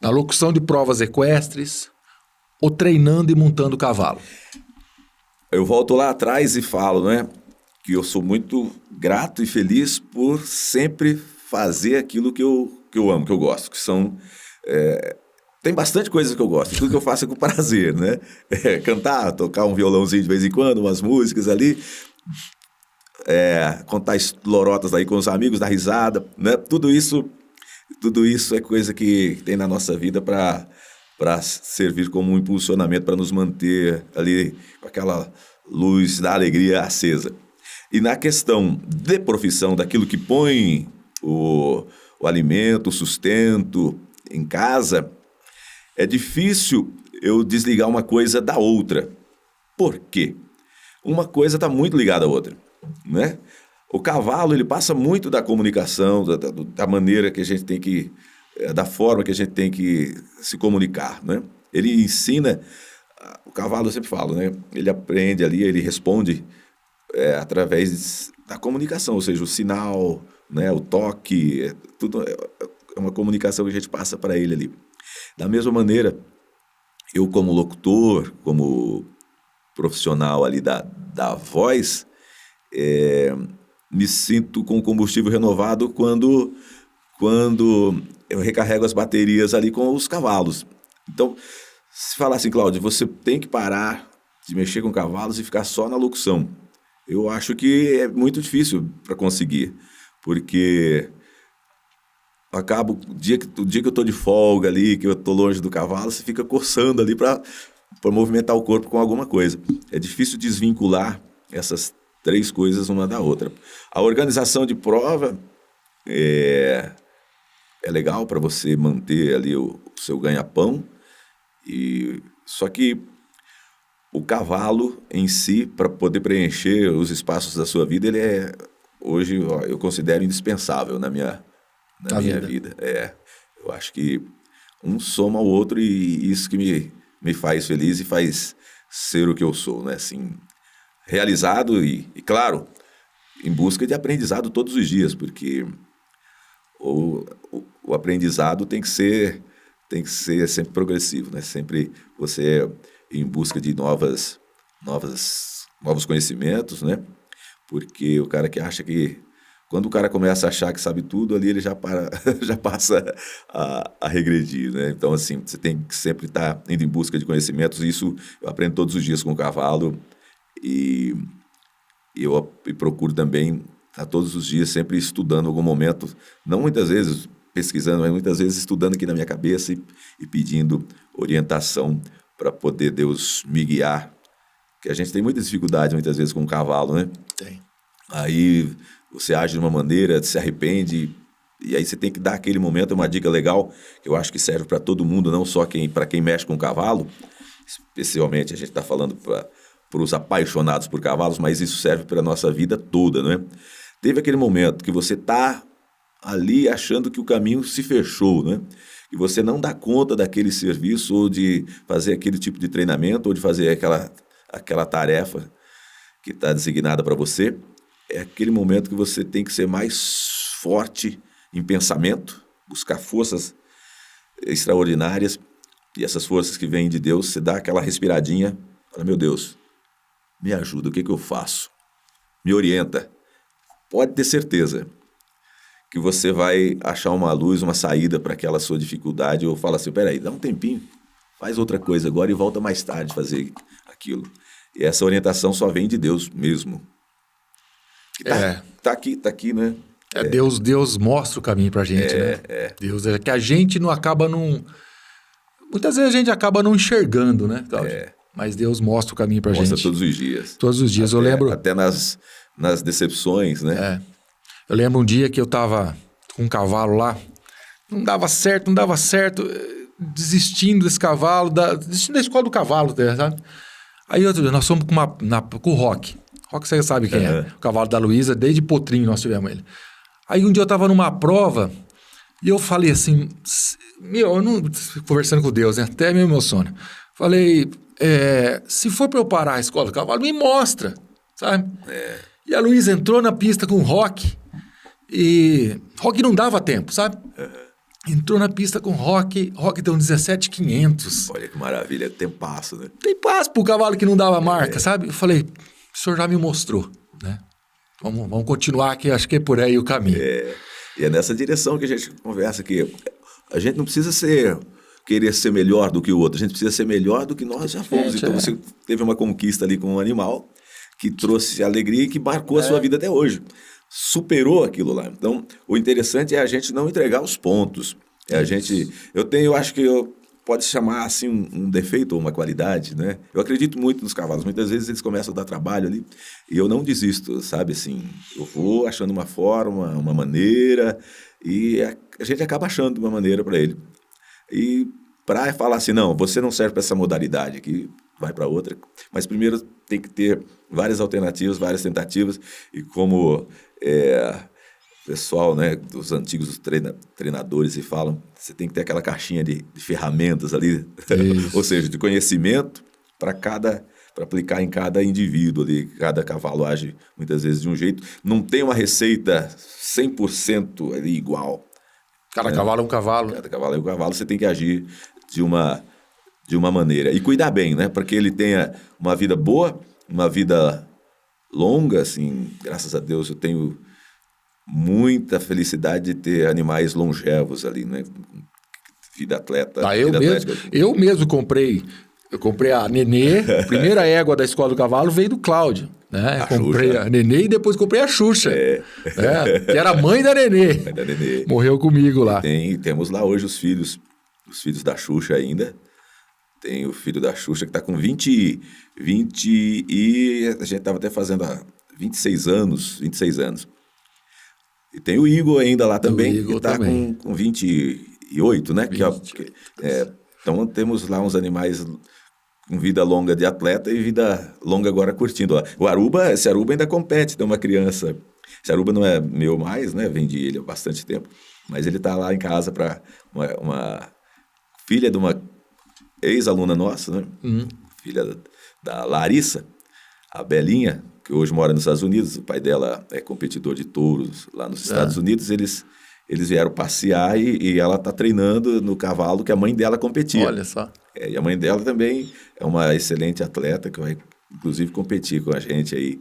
B: na locução de provas equestres, ou treinando e montando cavalo?
A: Eu volto lá atrás e falo, né, que eu sou muito grato e feliz por sempre fazer aquilo que eu amo, que eu gosto, que são... Tem bastante coisas que eu gosto, tudo que eu faço é com prazer, né? Cantar, tocar um violãozinho de vez em quando, umas músicas ali, contar lorotas aí com os amigos, dar risada, né? Tudo isso é coisa que tem na nossa vida para servir como um impulsionamento, para nos manter ali com aquela luz da alegria acesa. E na questão de profissão, daquilo que põe o alimento, o sustento em casa... É difícil eu desligar uma coisa da outra. Por quê? Uma coisa está muito ligada à outra. né? O cavalo, ele passa muito da comunicação, da maneira que a gente tem que, da forma que a gente tem que se comunicar, né? Ele ensina, o cavalo eu sempre falo, né? Ele aprende ali, ele responde através da comunicação, ou seja, o sinal, né? O toque, tudo é uma comunicação que a gente passa para ele ali. Da mesma maneira, eu como locutor, como profissional ali da voz, me sinto com combustível renovado quando eu recarrego as baterias ali com os cavalos. Então, se falar assim, Cláudio, você tem que parar de mexer com cavalos e ficar só na locução. Eu acho que é muito difícil para conseguir, porque acabo, o dia que eu estou de folga ali, que eu estou longe do cavalo, você fica coçando ali para movimentar o corpo com alguma coisa. É difícil desvincular essas três coisas uma da outra. A organização de prova é legal para você manter ali o seu ganha-pão, só que o cavalo em si, para poder preencher os espaços da sua vida, ele hoje eu considero indispensável na minha vida. Eu acho que um soma ao outro e isso que me faz feliz e faz ser o que eu sou, né? Assim, realizado e claro, em busca de aprendizado todos os dias, porque o aprendizado tem que ser sempre progressivo, né? Sempre você em busca de novos conhecimentos, né? Porque o cara que acha que quando o cara começa a achar que sabe tudo, ali ele já passa a regredir, né? Então, assim, você tem que sempre estar indo em busca de conhecimentos. Isso eu aprendo todos os dias com o cavalo e eu procuro também estar todos os dias sempre estudando algum momento, não muitas vezes pesquisando, mas muitas vezes estudando aqui na minha cabeça e pedindo orientação para poder Deus me guiar. Porque a gente tem muita dificuldade muitas vezes com o cavalo, né?
B: Tem.
A: Aí você age de uma maneira, se arrepende, e aí você tem que dar aquele momento, uma dica legal, que eu acho que serve para todo mundo, não só para quem mexe com cavalo, especialmente a gente está falando para os apaixonados por cavalos, mas isso serve para a nossa vida toda, né? Teve aquele momento que você está ali achando que o caminho se fechou, né? E você não dá conta daquele serviço, ou de fazer aquele tipo de treinamento, ou de fazer aquela tarefa que está designada para você. É aquele momento que você tem que ser mais forte em pensamento, buscar forças extraordinárias, e essas forças que vêm de Deus, você dá aquela respiradinha, fala, meu Deus, me ajuda, o que eu faço? Me orienta. Pode ter certeza que você vai achar uma luz, uma saída para aquela sua dificuldade, ou fala assim, peraí, dá um tempinho, faz outra coisa agora e volta mais tarde fazer aquilo. E essa orientação só vem de Deus mesmo. Tá aqui, né?
B: Deus mostra o caminho pra gente, né? Deus é que a gente não acaba muitas vezes a gente acaba não enxergando, né, Cláudio? Mas Deus mostra o caminho pra gente.
A: Mostra todos os dias.
B: Todos os dias, eu lembro.
A: Até nas decepções, né?
B: Eu lembro um dia que eu tava com um cavalo lá, não dava certo, desistindo desse cavalo, desistindo da escola do cavalo, sabe? Aí outro dia, nós fomos com o Rock. Rock você sabe quem é. O cavalo da Luísa, desde Potrinho nós tivemos ele. Aí um dia eu tava numa prova e eu falei assim, conversando com Deus, né? Até me emociona. Falei, se for para eu parar a escola do cavalo, me mostra, sabe? E a Luísa entrou na pista com o Rock e Rock não dava tempo, sabe? Entrou na pista com Rock deu um 17.500.
A: Olha que maravilha, tempasso, né?
B: Tempasso pro cavalo que não dava marca, sabe? Eu falei, o senhor já me mostrou, né? Vamos continuar aqui, acho que é por aí o caminho.
A: E é nessa direção que a gente conversa aqui. A gente não precisa querer ser melhor do que o outro, a gente precisa ser melhor do que nós já fomos. Então você teve uma conquista ali com um animal que trouxe alegria e que marcou a sua vida até hoje. Superou aquilo lá. Então, o interessante é a gente não entregar os pontos. Eu acho que pode chamar assim um defeito ou uma qualidade, né? Eu acredito muito nos cavalos. Muitas vezes eles começam a dar trabalho ali e eu não desisto, sabe? Assim, eu vou achando uma forma, uma maneira e a gente acaba achando uma maneira para ele. E para falar assim, não, você não serve para essa modalidade aqui, vai para outra. Mas primeiro tem que ter várias alternativas, várias tentativas, e como o pessoal, né, dos antigos treinadores se falam, você tem que ter aquela caixinha de ferramentas ali, ou seja, de conhecimento para aplicar em cada indivíduo ali. Cada cavalo age muitas vezes de um jeito. Não tem uma receita 100% ali igual.
B: Cada cavalo é um cavalo.
A: Cada cavalo é um cavalo, você tem que agir de uma maneira. E cuidar bem, né? Para que ele tenha uma vida boa, uma vida longa, assim, graças a Deus eu tenho muita felicidade de ter animais longevos ali, né? Vida atleta.
B: Eu mesmo comprei. Eu comprei a Nenê, a primeira égua da Escola do Cavalo veio do Cláudio, né? Comprei a Nenê e depois comprei a Xuxa, que era a mãe da Nenê.
A: Mãe da Nenê.
B: Morreu comigo lá.
A: Temos lá hoje os filhos da Xuxa ainda. Tem o filho da Xuxa que está com 20 e a gente estava até fazendo há 26 anos. E tem o Igor ainda lá também, que está com 28, né? 28. Então temos lá uns animais com vida longa de atleta e vida longa agora curtindo. Esse Aruba ainda compete, tem uma criança. Esse Aruba não é meu mais, né? Vendi ele há bastante tempo. Mas ele está lá em casa para uma filha de uma ex-aluna nossa, né? Filha da Larissa, a Belinha, que hoje mora nos Estados Unidos. O pai dela é competidor de touros lá nos Estados Unidos. Eles vieram passear e ela está treinando no cavalo que a mãe dela competia.
B: Olha só.
A: E a mãe dela também é uma excelente atleta que vai, inclusive, competir com a gente aí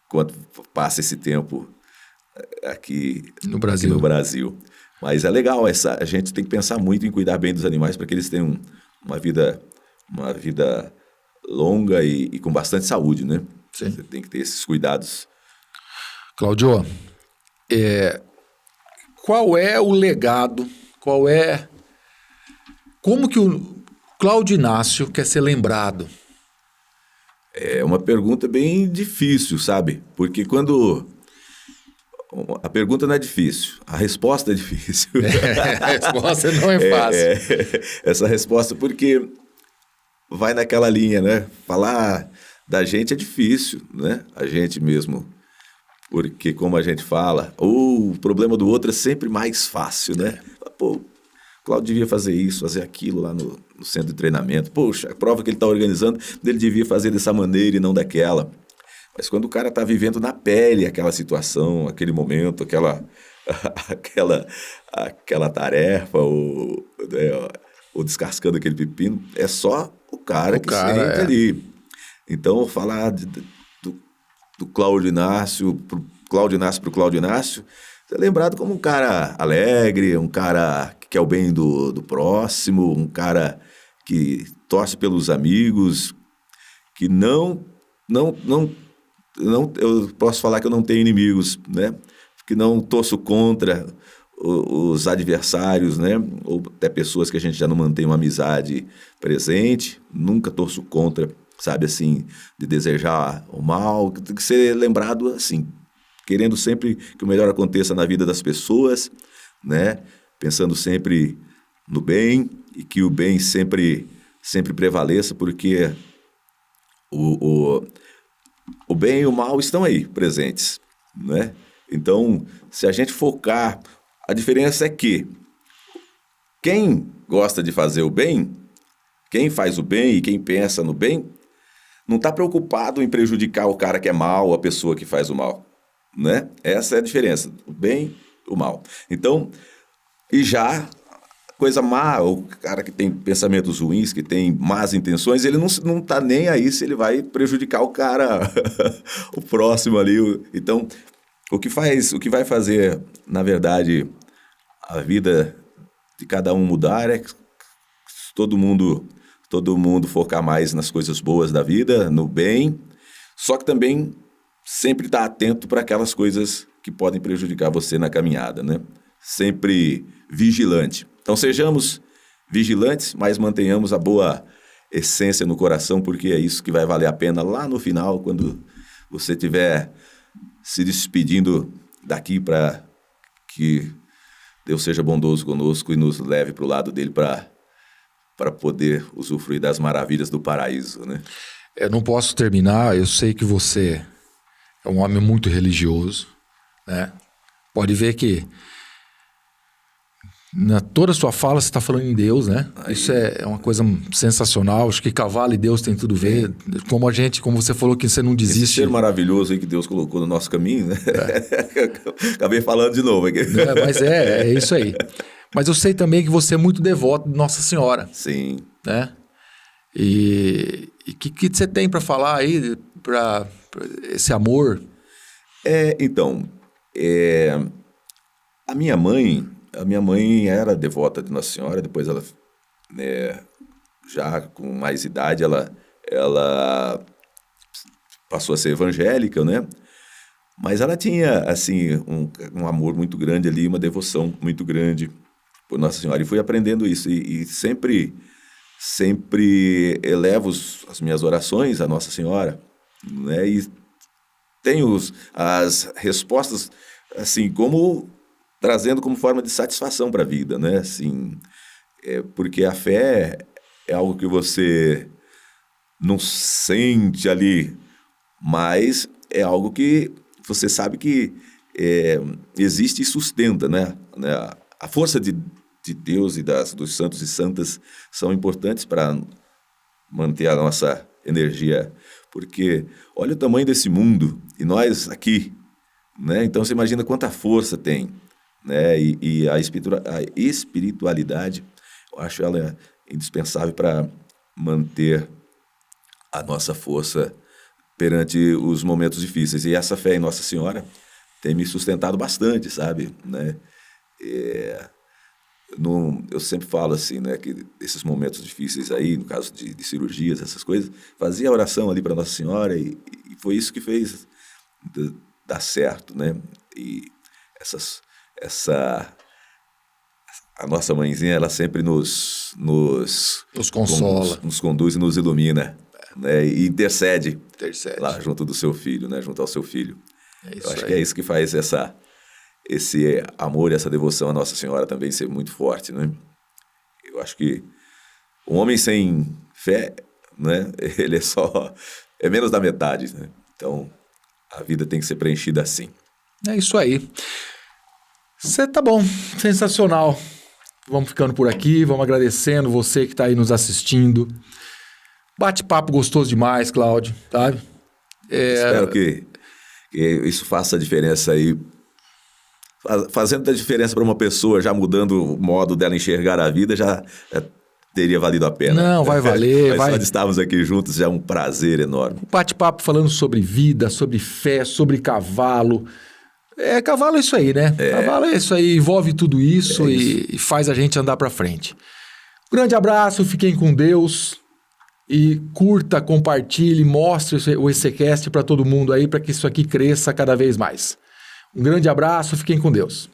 A: enquanto passa esse tempo aqui no Brasil. Mas é legal, a gente tem que pensar muito em cuidar bem dos animais para que eles tenham uma vida longa e com bastante saúde, né?
B: Sim.
A: Você tem que ter esses cuidados.
B: Cláudio, qual é o legado, como que o Cláudio Inácio quer ser lembrado?
A: É uma pergunta bem difícil, sabe? Porque a pergunta não é difícil, a resposta é difícil.
B: A resposta não é fácil.
A: Essa resposta, porque vai naquela linha, né? Falar da gente é difícil, né? A gente mesmo. Porque, como a gente fala, o problema do outro é sempre mais fácil, né? Pô, o Cláudio devia fazer isso, fazer aquilo lá no centro de treinamento. Poxa, a prova que ele está organizando, ele devia fazer dessa maneira e não daquela. Mas quando o cara está vivendo na pele aquela situação, aquele momento, aquela tarefa, ou descascando aquele pepino, é só o cara que sente ali. Então, falar do Cláudio Inácio, pro Cláudio Inácio, é lembrado como um cara alegre, um cara que quer o bem do próximo, um cara que torce pelos amigos, que não eu posso falar que eu não tenho inimigos, né? Que não torço contra os adversários, né? Ou até pessoas que a gente já não mantém uma amizade presente, nunca torço contra, sabe, assim, de desejar o mal. Tem que ser lembrado assim, querendo sempre que o melhor aconteça na vida das pessoas, né? Pensando sempre no bem e que o bem sempre prevaleça, porque o bem e o mal estão aí, presentes, né? Então, se a gente focar, a diferença é que quem gosta de fazer o bem, quem faz o bem e quem pensa no bem, não está preocupado em prejudicar o cara que é mal, a pessoa que faz o mal, né? Essa é a diferença, o bem e o mal. Então, e já coisa má, o cara que tem pensamentos ruins, que tem más intenções, ele não tá nem aí se ele vai prejudicar o cara, o próximo ali. Então, o que vai fazer, na verdade, a vida de cada um mudar é que todo mundo focar mais nas coisas boas da vida, no bem, só que também sempre estar atento para aquelas coisas que podem prejudicar você na caminhada, né? Sempre vigilante. Então, sejamos vigilantes, mas mantenhamos a boa essência no coração, porque é isso que vai valer a pena lá no final, quando você estiver se despedindo daqui, para que Deus seja bondoso conosco e nos leve para o lado dele para poder usufruir das maravilhas do paraíso, né?
B: Eu não posso terminar, eu sei que você é um homem muito religioso, né? Pode ver que na toda a sua fala você está falando em Deus, né?
A: Aí.
B: Isso é uma coisa sensacional. Acho que cavalo e Deus tem tudo a ver. Como você falou que você não
A: Esse
B: desiste.
A: ser maravilhoso aí que Deus colocou no nosso caminho, né? Acabei falando de novo aqui.
B: Mas é isso aí. Mas eu sei também que você é muito devoto de Nossa Senhora.
A: Sim.
B: Né? E o que você tem para falar aí, para esse amor?
A: Então, a minha mãe era devota de Nossa Senhora, depois ela, né, já com mais idade, ela passou a ser evangélica, né? Mas ela tinha, assim, um amor muito grande ali, uma devoção muito grande por Nossa Senhora. E fui aprendendo isso. E sempre elevo as minhas orações à Nossa Senhora, né? E tenho as respostas, assim, trazendo como forma de satisfação para a vida, né? Assim, porque a fé é algo que você não sente ali, mas é algo que você sabe que existe e sustenta, né? A força de Deus e dos santos e santas são importantes para manter a nossa energia, porque olha o tamanho desse mundo e nós aqui, né? Então você imagina quanta força tem, né? E a espiritualidade, eu acho ela indispensável para manter a nossa força perante os momentos difíceis. E essa fé em Nossa Senhora tem me sustentado bastante, sabe? Né? Eu sempre falo assim, né, que esses momentos difíceis aí, no caso de cirurgias, essas coisas, fazia a oração ali para Nossa Senhora e foi isso que fez dar certo, né? E a nossa mãezinha, ela sempre nos
B: consola,
A: nos conduz e nos ilumina, né? E intercede lá
B: junto
A: junto do seu filho, né? Junto ao seu filho. Eu acho
B: aí.
A: que é isso que faz esse amor e essa devoção à Nossa Senhora também ser muito forte, né? Eu acho que um homem sem fé, né? Ele é menos da metade, né? Então, a vida tem que ser preenchida assim.
B: É isso aí. Você tá bom, sensacional. Vamos ficando por aqui, vamos agradecendo você que está aí nos assistindo. Bate-papo gostoso demais, Cláudio, sabe?
A: Espero que isso faça a diferença aí, fazendo a diferença para uma pessoa, já mudando o modo dela enxergar a vida, já teria valido a pena.
B: Não, vai valer.
A: Mas só de estarmos aqui juntos já é um prazer enorme.
B: Bate-papo falando sobre vida, sobre fé, sobre cavalo. Cavalo é isso aí, né? Cavalo é isso aí, envolve tudo isso e faz a gente andar para frente. Grande abraço, fiquem com Deus e curta, compartilhe, mostre o ECCast para todo mundo aí, para que isso aqui cresça cada vez mais. Um grande abraço, fiquem com Deus.